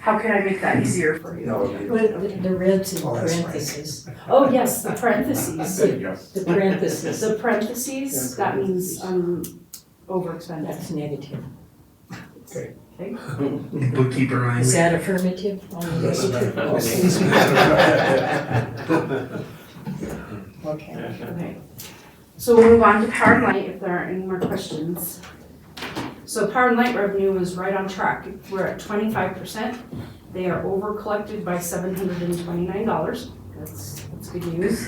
How can I make that easier for you? Put the reds in Oh, that's fine. parentheses. Oh, yes, the parentheses. The parentheses, The parentheses, that means, over expended. that's negative. Okay. Okay. Bookkeeper Is language. that affirmative on the Okay. Okay, so we'll move on to Power and Light if there aren't any more questions. So Power and Light revenue is right on track. We're at 25%. They are over collected by $729. That's good news.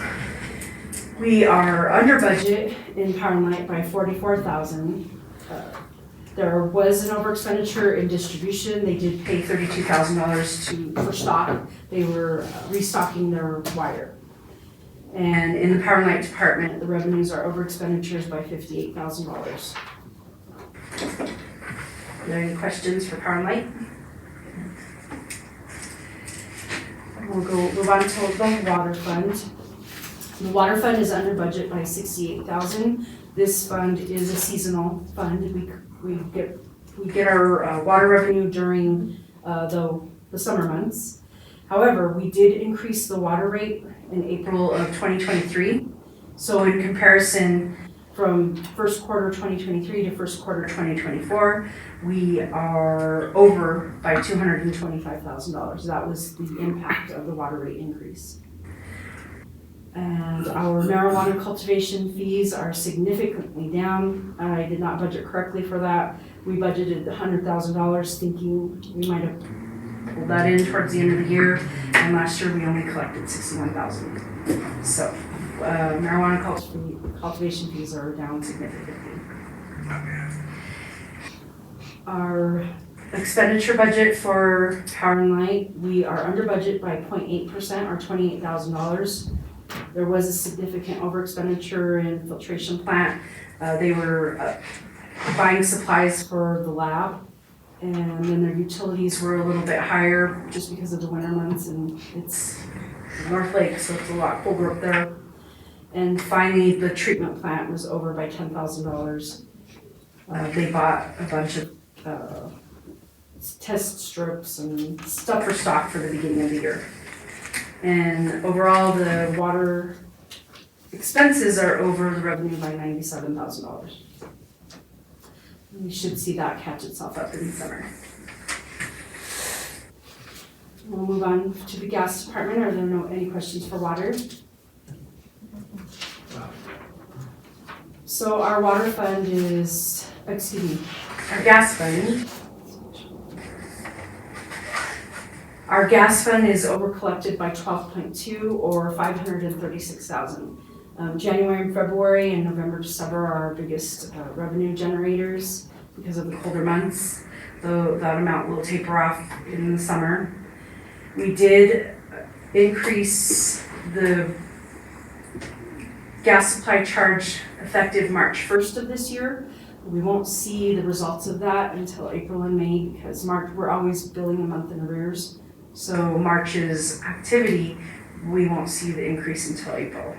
We are under budget in Power and Light by $44,000. There was an over expenditure in distribution. They did pay $32,000 for stock. They were restocking their wire. And in the Power and Light department, the revenues are over expenditures by $58,000. Are there any questions for Power and Light? We'll move on to the water fund. The water fund is under budget by $68,000. This fund is a seasonal fund. We get our water revenue during the summer months. However, we did increase the water rate in April of 2023. So in comparison, from first quarter 2023 to first quarter 2024, we are over by $225,000. That was the impact of the water rate increase. And our marijuana cultivation fees are significantly down. I did not budget correctly for that. We budgeted $100,000 thinking we might have pulled that in towards the end of the year. And last year we only collected $61,000. So marijuana cultivation fees are down significantly. Our expenditure budget for power and light, we are under budget by 0.8% or $28,000. There was a significant over expenditure in filtration plant. They were buying supplies for the lab, and then their utilities were a little bit higher just because of the winter months, and it's North Lake, so it's a lot colder up there. And finally, the treatment plant was over by $10,000. They bought a bunch of test strips and stuff for stock for the beginning of the year. And overall, the water expenses are over the revenue by $97,000. We should see that catch itself up in the summer. We'll move on to the gas department. Are there any questions for water? So our water fund is, our gas fund. Our gas fund is over collected by 12.2 or $536,000. January and February and November, December are our biggest revenue generators because of the colder months, though that amount will taper off in the summer. We did increase the gas supply charge effective March 1st of this year. We won't see the results of that until April and May because March, we're always billing a month in arrears. So March's activity, we won't see the increase until April.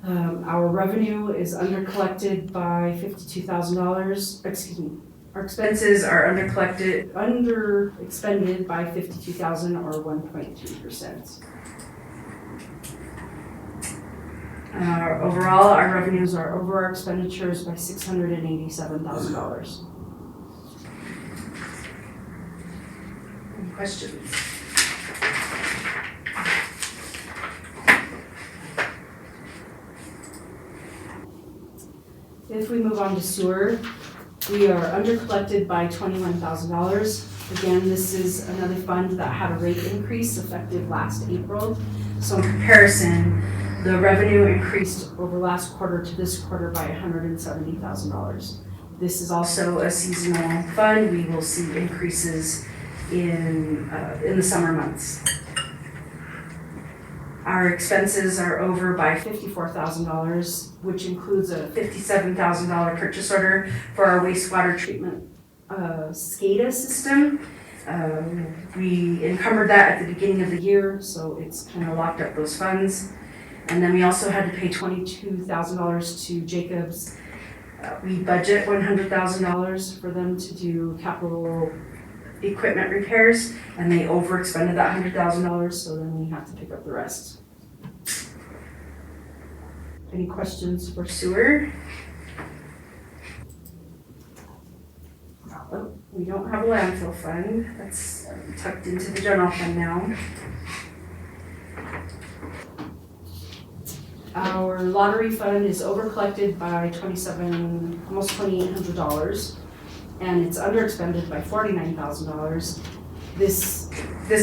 Our revenue is under collected by $52,000. Our expenses are under expended by $52,000 or 1.3%. Overall, our revenues are over our expenditures by $687,000. Any questions? If we move on to sewer, we are under collected by $21,000. Again, this is another fund that had a rate increase effective last April. So in comparison, the revenue increased over last quarter to this quarter by $170,000. This is also a seasonal fund. We will see increases in the summer months. Our expenses are over by $54,000, which includes a $57,000 purchase order for our wastewater treatment SCADA system. We encumbered that at the beginning of the year, so it's kind of locked up those funds. And then we also had to pay $22,000 to Jacobs. We budget $100,000 for them to do capital equipment repairs, and they overexpended that $100,000, so then we have to pick up the rest. Any questions for sewer? Oh, we don't have a landfill fund. That's tucked into the general fund now. Our lottery fund is over collected by almost $2,800. And it's under expended by $49,000. This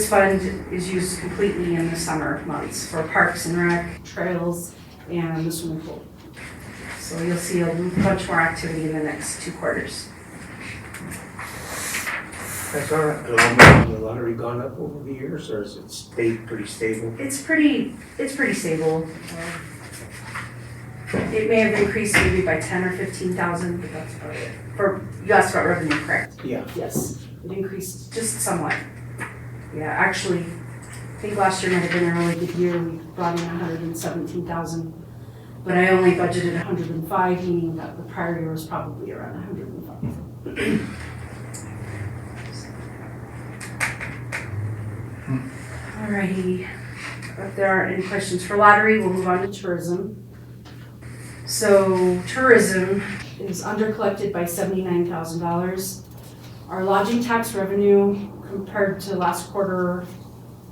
fund is used completely in the summer months for parks and rec, trails, and the swimming pool. So you'll see a bunch more activity in the next 2 quarters. Has our allotment in the lottery gone up over the years, or has it stayed pretty stable? It's pretty stable. It may have increased maybe by 10 or 15,000, but that's about it. You asked about revenue, correct? Yeah. Yes, it increased just somewhat. Yeah, actually, I think last year might have been a really good year. We brought in 117,000, but I only budgeted 105, meaning that the prior year was probably around 105. Alrighty, if there aren't any questions for lottery, we'll move on to tourism. So tourism is undercollected by $79,000. Our lodging tax revenue compared to last quarter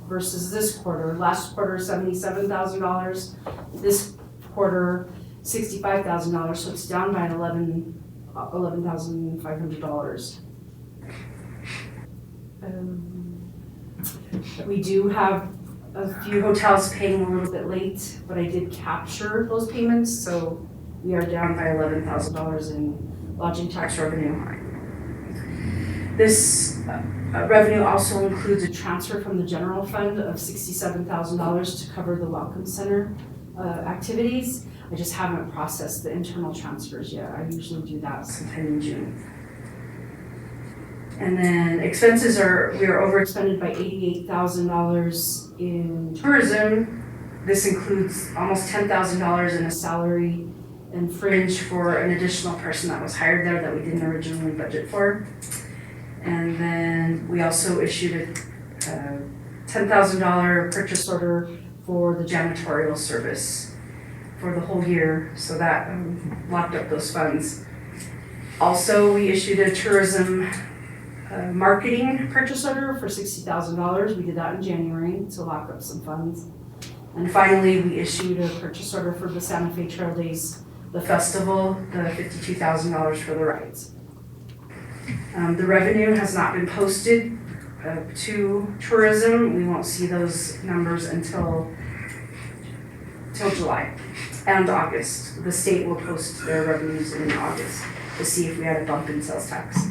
versus this quarter, last quarter $77,000, this quarter $65,000, so it's down by $11,500. We do have a few hotels paying a little bit late, but I did capture those payments, so we are down by $11,000 in lodging tax revenue. This revenue also includes a transfer from the general fund of $67,000 to cover the Welcome Center activities. I just haven't processed the internal transfers yet. I usually do that sometime in June. And then expenses we are overexpended by $88,000 in tourism. This includes almost $10,000 in a salary and fringe for an additional person that was hired there that we didn't originally budget for. And then we also issued a $10,000 purchase order for the janitorial service for the whole year, so that locked up those funds. Also, we issued a tourism marketing purchase order for $60,000. We did that in January to lock up some funds. And finally, we issued a purchase order for the Santa Fe Trail Days, the festival, the $52,000 for the rides. The revenue has not been posted to tourism. We won't see those numbers until July and August. The state will post their revenues in August to see if we had a bump in sales tax.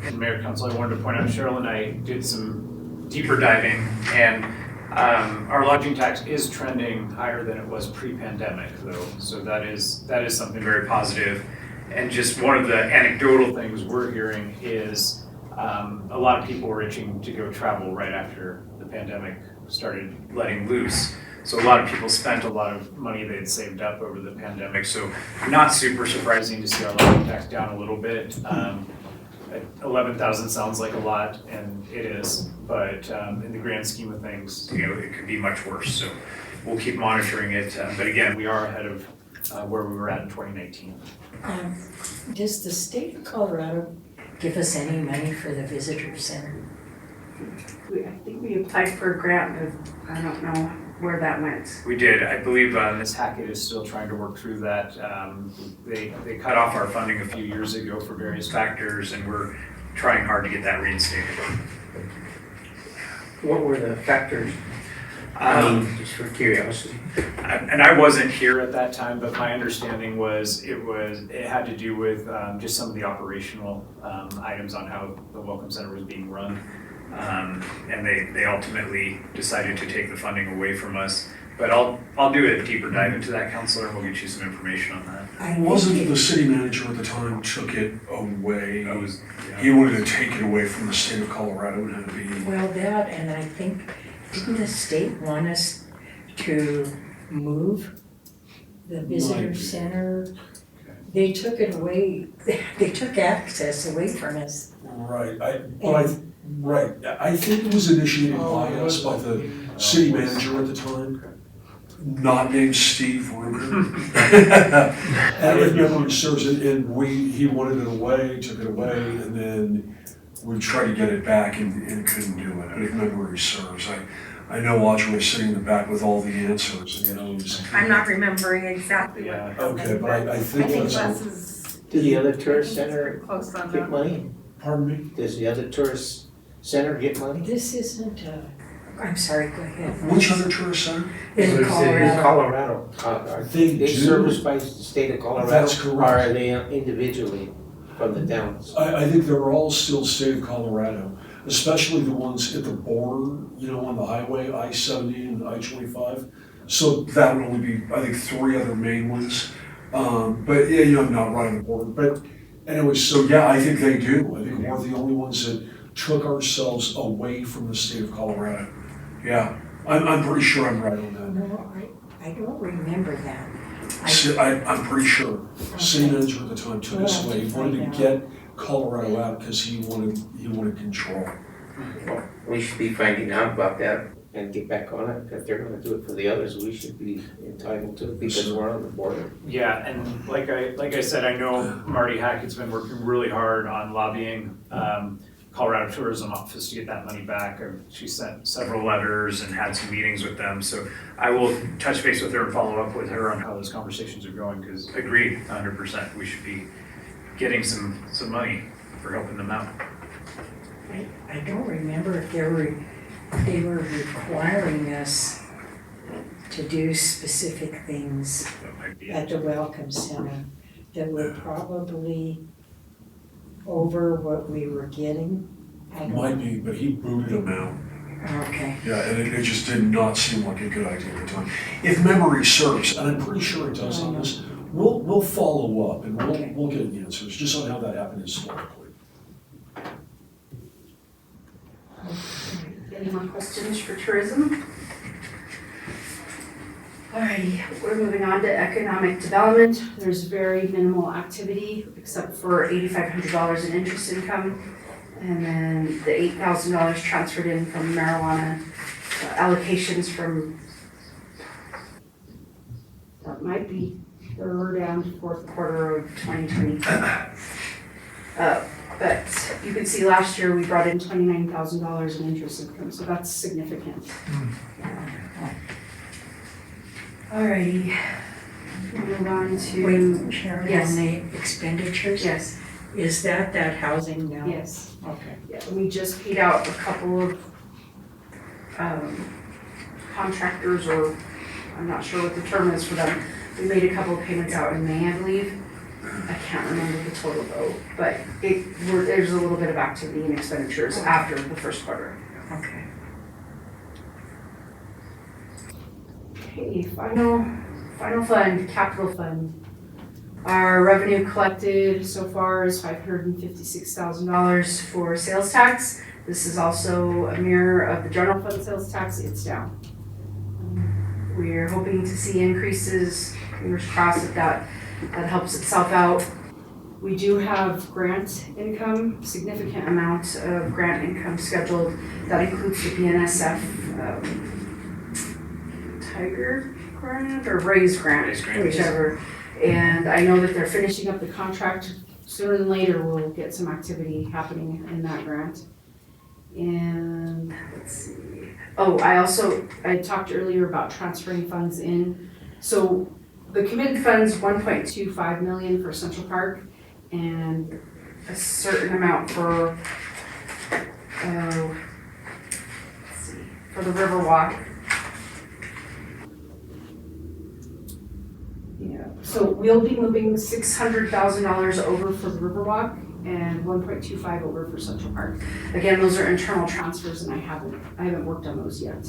And Mayor Council, I wanted to point out, Cheryl and I did some deeper diving, and our lodging tax is trending higher than it was pre-pandemic though. So that is something very positive. And just one of the anecdotal things we're hearing is a lot of people were itching to go travel right after the pandemic started letting loose. So a lot of people spent a lot of money they'd saved up over the pandemic. So not super surprising to see our lodging tax down a little bit. 11,000 sounds like a lot, and it is, but in the grand scheme of things, it could be much worse. So we'll keep monitoring it. But again, we are ahead of where we were at in 2019. Does the state of Colorado give us any money for the visitor center? I think we applied for a grant, but I don't know where that went. We did. I believe Ms. Hackett is still trying to work through that. They cut off our funding a few years ago for various factors, and we're trying hard to get that reinstated. What were the factors? Just for curiosity. And I wasn't here at that time, but my understanding was it had to do with just some of the operational items on how the Welcome Center was being run. And they ultimately decided to take the funding away from us. But I'll do a deeper dive into that, Counselor, and we'll get you some information on that. Wasn't the city manager at the time took it away? He wanted to take it away from the state of Colorado and had to be. Well, that, and I think, didn't the state want us to move the visitor center? They took it away, they took access away from us. Right, I think it was initiated by us, by the city manager at the time, not named Steve Ruger. And if memory serves, and he wanted it away, took it away, and then we tried to get it back and couldn't do it, if memory serves. I know Audrey was sitting in the back with all the answers, I'm not remembering exactly what. Yeah. Okay, but I think that's. Les is Did the other tourist center close on get that. money? Pardon me? Does the other tourist center get money? This isn't, I'm sorry, go ahead. Which other tourist center? In Colorado. Colorado. Are They they do. serviced by the state of Colorado? That's correct. Or are they individually from the towns? I think they're all still state of Colorado, especially the ones at the border, on the highway, I-70 and I-25. So that would only be, I think, 3 other main ones. But yeah, not right on the border. But anyway, so yeah, I think they do. I think we're the only ones that took ourselves away from the state of Colorado. Yeah, I'm pretty sure I'm right on that. No, I don't remember that. I'm pretty sure. City manager at the time took us away. He wanted to get Colorado out because he wanted control. Well, we should be finding out about that and get back on it. If they're gonna do it for the others, we should be entitled to it because we're on the border. Yeah, and like I said, I know Marty Hackett's been working really hard on lobbying Colorado Tourism Office to get that money back. She sent several letters and had some meetings with them, so I will touch base with her and follow up with her on how those conversations are going, because agreed, 100%, we should be getting some money for helping them out. I don't remember if they were requiring us to do specific things That might be at the Welcome Center that were probably over what we were getting. I don't Might know. be, but he booted him out. Okay. Yeah, and it just did not seem like a good idea at the time. If memory serves, and I'm pretty sure it does on this, we'll follow up and Okay. we'll get answers, just on how that happened historically. Any more questions for tourism? Alrighty, we're moving on to economic development. There's very minimal activity except for $8,500 in interest income. And then the $8,000 transferred in from marijuana allocations from, that might be third and fourth quarter of 2022. But you can see last year we brought in $29,000 in interest income, so that's significant. Alrighty, move on to. Wait, Sharon, Yes. on the expenditures? Yes, Is that housing now? yes. Okay. Yeah, we just paid out a couple of contractors, or I'm not sure what the term is for them. We made a couple of payments out in May, I believe. I can't remember the total though, but there's a little bit of activity and expenditures after the first quarter. Okay. Okay, final fund, capital fund. Our revenue collected so far is $556,000 for sales tax. This is also a mirror of the general fund sales tax, it's down. We're hoping to see increases, fingers crossed that helps itself out. We do have grant income, significant amount of grant income scheduled. That includes the BNSF Tiger grant or Raise grant, whichever. And I know that they're finishing up the contract. Sooner than later, we'll get some activity happening in that grant. And let's see. Oh, I talked earlier about transferring funds in. So the committed funds, 1.25 million for Central Park and a certain amount for, let's see, for the Riverwalk. Yeah, so we'll be moving $600,000 over for the Riverwalk and 1.25 over for Central Park. Again, those are internal transfers and I haven't worked on those yet.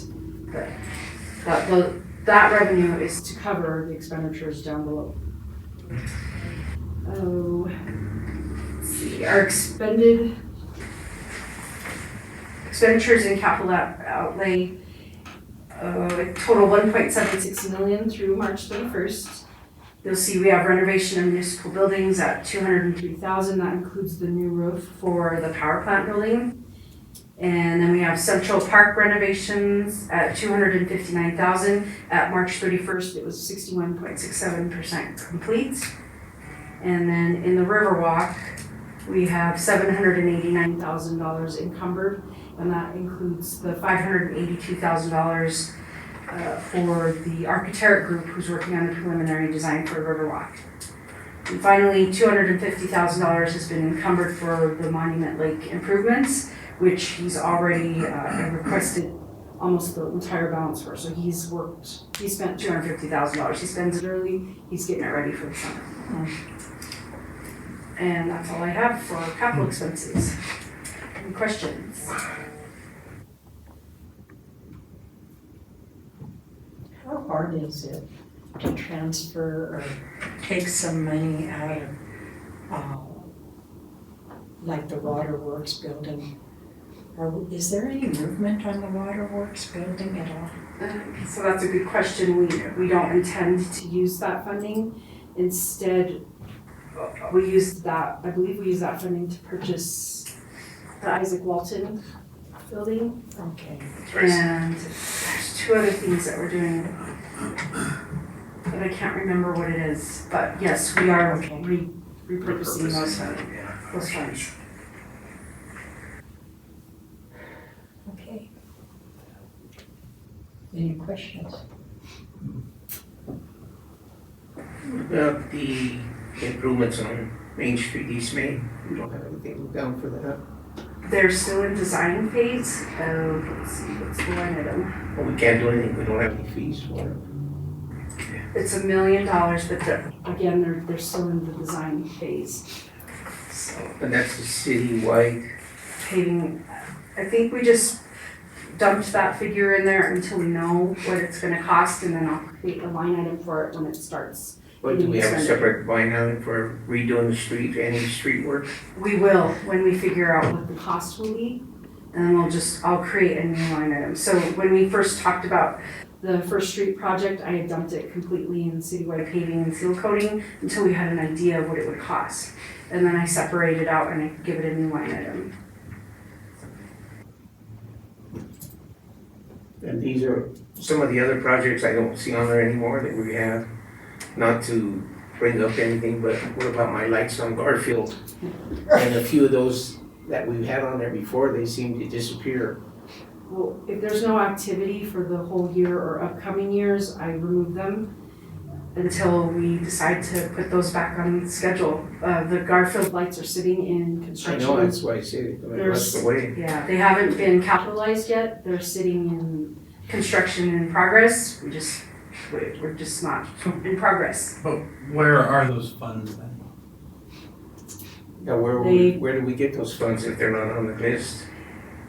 But that revenue is to cover the expenditures down below. Oh, let's see, our expenditures in capital outlay total 1.76 million through March 31st. You'll see we have renovation of municipal buildings at $203,000. That includes the new roof for the power plant building. And then we have Central Park renovations at $259,000. At March 31st, it was 61.67% complete. And then in the Riverwalk, we have $789,000 encumbered, and that includes the $582,000 for the architect group who's working on the preliminary design for Riverwalk. And finally, $250,000 has been encumbered for the Monument Lake improvements, which he's already requested almost the entire balance for. So he spent $250,000. He spends it early, he's getting it ready for the summer. And that's all I have for capital expenses. Any questions? How hard is it to transfer or take some money out of, like the waterworks building? Or is there any movement on the waterworks building at all? So that's a good question. We don't intend to use that funding. Instead, I believe we use that funding to purchase the Isaac Walton building. Okay. And two other things that we're doing. But I can't remember what it is, but yes, we are repurposing those funds. Okay. Any questions? About the improvements on Main Street, East Main, we don't have anything down for that. They're still in design phase of, let's see, what's the line item? Well, we can't do anything, we don't have any fees for it. It's $1 million, but again, they're still in the design phase. So And that's the citywide, paving, I think we just dumped that figure in there until we know what it's gonna cost, and then I'll create a line item for it when it starts. but do we have a separate line item for redoing the street, any street work? We will, when we figure out what the cost will be, and then I'll create a new line item. So when we first talked about the First Street project, I had dumped it completely in citywide paving and seal coating until we had an idea of what it would cost. And then I separated out and I could give it a new line item. And these are some of the other projects I don't see on there anymore that we have, not to bring up anything, but what about my lights on Garfield? And a few of those that we've had on there before, they seem to disappear. Well, if there's no activity for the whole year or upcoming years, I remove them until we decide to put those back on the schedule. The Garfield lights are sitting in I construction. know, that's why I said it, I mean, that's the way. Yeah, they haven't been capitalized yet. They're sitting in construction in progress. We're just not in progress. But where are those funds then? Yeah, where do we get those funds if they're not on the list?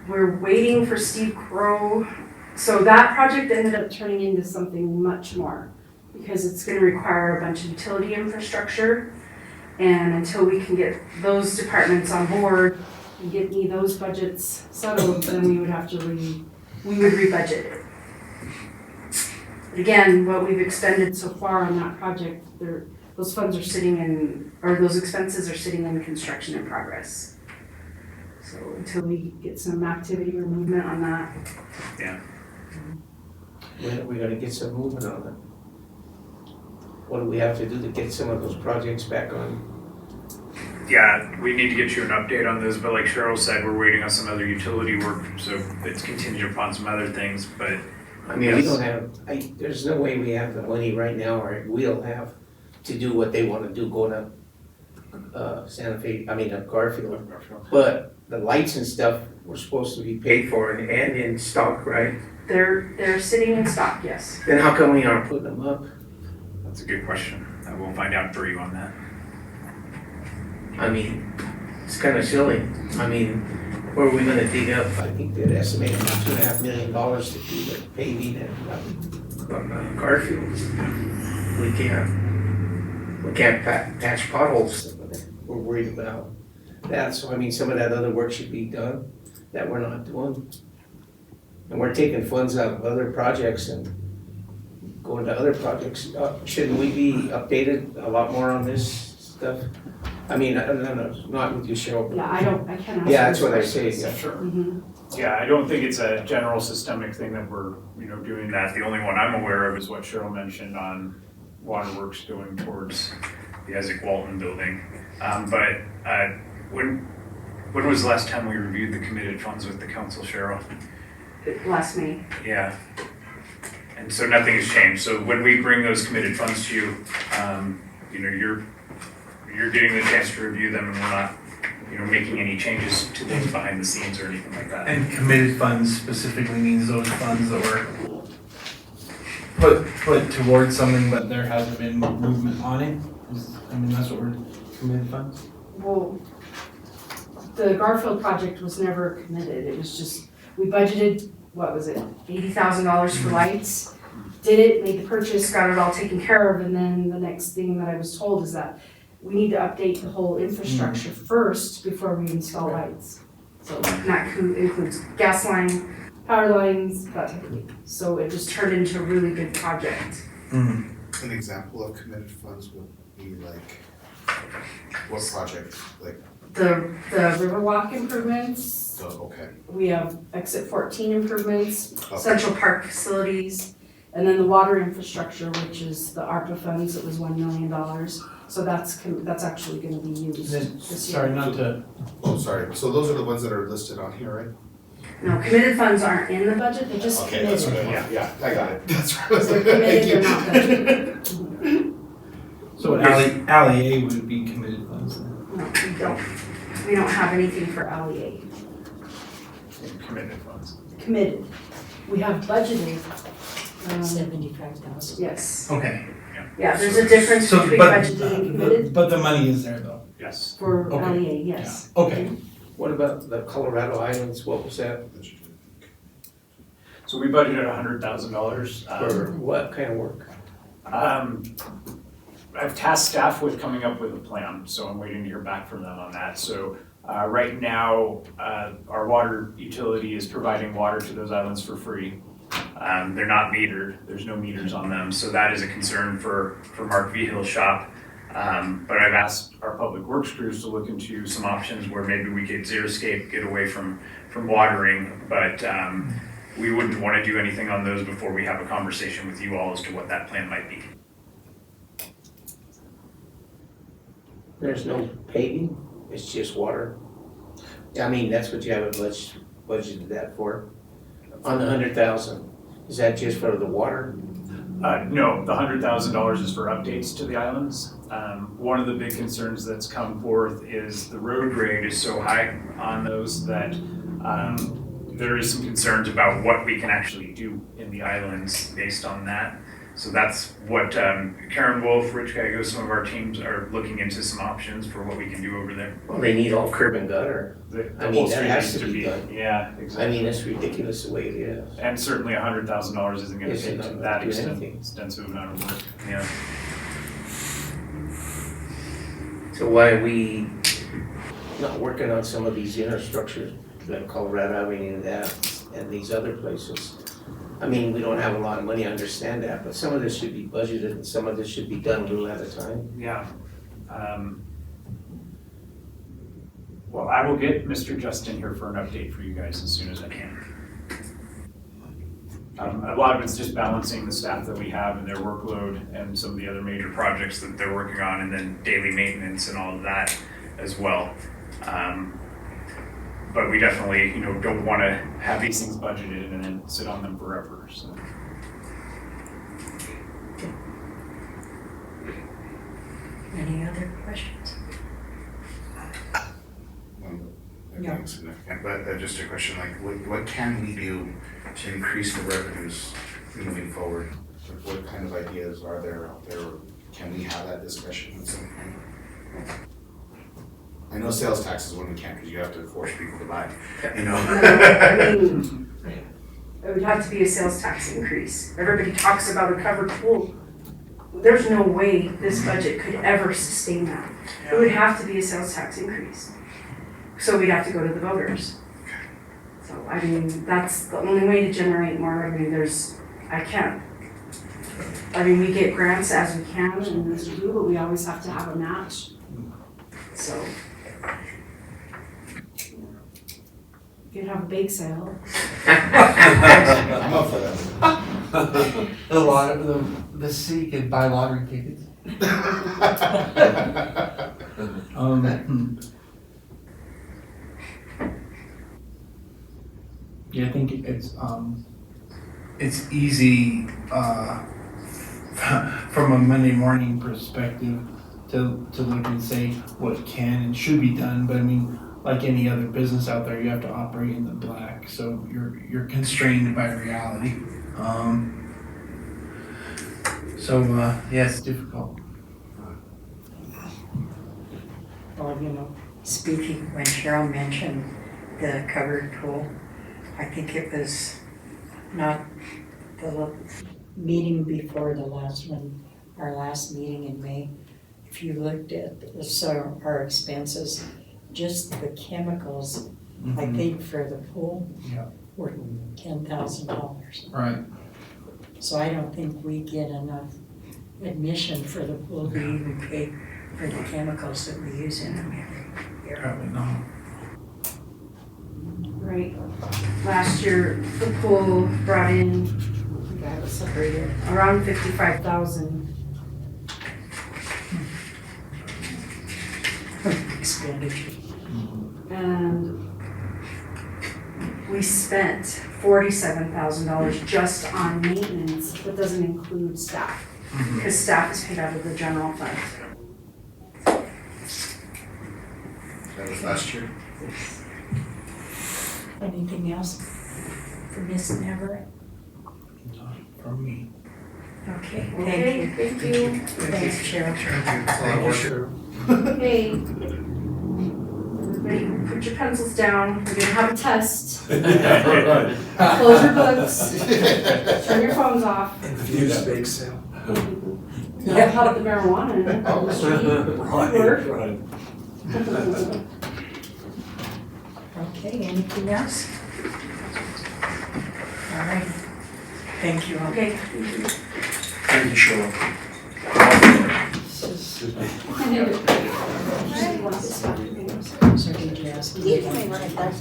We're waiting for Steve Crow. So that project ended up turning into something much more because it's gonna require a bunch of utility infrastructure. And until we can get those departments on board and get me those budgets settled, then we would have to rebudget it. But again, what we've expended so far on that project, those funds are sitting in, or those expenses are sitting in construction in progress. So until we get some activity or movement on that. We gotta get some movement on it. What do we have to do to get some of those projects back on? Yeah, we need to get you an update on this, but like Cheryl said, we're waiting on some other utility work, so it's contingent upon some other things, but I mean, we don't have, there's no way we have the money right now, or we'll have to do what they wanna do going up Garfield. But the lights and stuff were supposed to be paid for and in stock, right? They're sitting in stock, yes. Then how come we aren't putting them up? that's a good question. I will find out for you on that. I mean, it's kinda silly. I mean, where are we gonna dig up? I think they'd estimate about $2.5 million to do the paving and on Garfield. We can't patch potholes. We're worried about that. So I mean, some of that other work should be done that we're not doing. And we're taking funds out of other projects and going to other projects. Shouldn't we be updated a lot more on this stuff? I mean, no, not with you, Cheryl. Yeah, I can't answer. Yeah, that's what I those say, questions. yeah. Sure. Mhm. Yeah, I don't think it's a general systemic thing that we're, doing that. The only one I'm aware of is what Cheryl mentioned on waterworks going towards the Isaac Walton building. When was the last time we reviewed the committed funds with the council, Cheryl? Last May. Yeah. And so nothing has changed. So when we bring those committed funds to you, you're getting the chance to review them, and we're not, making any changes to things behind the scenes or anything like that. And committed funds specifically means those funds that were put towards something, but there hasn't been movement on it. That's what we're committed funds. Well, the Garfield project was never committed. It was just, we budgeted, what was it, $80,000 for lights? Did it, made the purchase, got it all taken care of, and then the next thing that I was told is that we need to update the whole infrastructure first before we install lights. So that includes gas line, power lines, that type of thing. So it just turned into a really big project. An example of committed funds would be like, what project? Like, The Riverwalk improvements, Oh, okay. we have exit 14 improvements, Okay. Central Park facilities, and then the water infrastructure, which is the ARPA funds, it was $1 million. So that's actually gonna be used Then, this sorry, year. not to, Oh, sorry. So those are the ones that are listed on here, right? No, committed funds aren't in the budget, they're just Okay, that's committed. what I want. Yeah, I got it. That's what I was They're like, thank committed, you. they're not budgeted. so alley A would be committed funds then. No, we don't have anything for LEA, Committed funds. committed. We have budgeted, 75,000. yes. Okay. Yeah, there's a difference So, between budgeted and committed but the money is there though. Yes. for Okay. LEA, yes. Okay. What about the Colorado Islands, what was that, So we budgeted $100,000. for what kind of work? I've tasked staff with coming up with a plan, so I'm waiting to hear back from them on that. So right now, our water utility is providing water to those islands for free. They're not metered, there's no meters on them, so that is a concern for Mark Vigil's shop. But I've asked our public works crews to look into some options where maybe we could xeriscape, get away from watering, but we wouldn't want to do anything on those before we have a conversation with you all as to what that plan might be. There's no paving, it's just water? I mean, that's what you have it budgeted that for? On the 100,000, is that just for the water? No, the $100,000 is for updates to the islands. One of the big concerns that's come forth is the road grade is so high on those that there is some concerns about what we can actually do in the islands based on that. So that's what Karen Wolf, Rich Geigo, some of our teams are looking into some options for what we can do over there. Well, they need all curb and gutter. The I mean, whole that street has needs to be done. Yeah, I exactly. mean, it's ridiculous the way it is. And certainly $100,000 isn't going to Isn't take to gonna that do anything. extensive amount of work. Yeah. So why are we not working on some of these infrastructures, like Colorado Avenue and that, and these other places? I mean, we don't have a lot of money, I understand that, but some of this should be budgeted and some of this should be done a little at a time. Yeah. Well, I will get Mr. Justin here for an update for you guys as soon as I can. A lot of it's just balancing the staff that we have and their workload and some of the other major projects that they're working on, and then daily maintenance and all of that as well. But we definitely, don't want to have these things budgeted and then sit on them forever, so. Any other questions? Nothing significant, but just a question, like, what can we do to increase the revenues moving forward? Like, what kind of ideas are there out there? Can we have that discussion at some point? I know sales tax is one we can't, because you have to force people to buy, I mean, it would have to be a sales tax increase. Everybody talks about a covered pool. There's no way this budget could ever sustain that. It would have to be a sales tax increase. So we'd have to go to the voters. So, I mean, that's the only way to generate more revenue. I can't. I mean, we get grants as we can and as we do, but we always have to have a match. So. You could have a bake sale. I'm up for that. A lot of the city could buy lottery tickets. Yeah, I think it's easy from a Monday morning perspective to look and say what can and should be done, but I mean, like any other business out there, you have to operate in the black, so you're constrained by reality. Yeah, it's difficult. Well, speaking, when Cheryl mentioned the covered pool, I think it was not the meeting before the last one, our last meeting in May. If you looked at our expenses, just the chemicals, I think for the pool, were $10,000. Right. So I don't think we get enough admission for the pool to even pay for the chemicals that we use in them Probably not. Right. Last year, the pool brought in That was separated. around 55,000. Expenditure. And we spent $47,000 just on maintenance. That doesn't include staff, because staff is paid out of the general fund. That was last year. Anything else for Ms. Everett? Not from me. Okay, thank Okay, you. thank you. Thanks, Cheryl. Hey. Everybody, put your pencils down. We're gonna have a test. Close your books. Turn your phones off. Infused bake sale. Yeah, how about the marijuana in it? Oh. Work. Right. Okay, anything else? All right. Thank you. Okay. Thank you, Cheryl. So did you ask me? You can write that.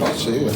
I'll see you.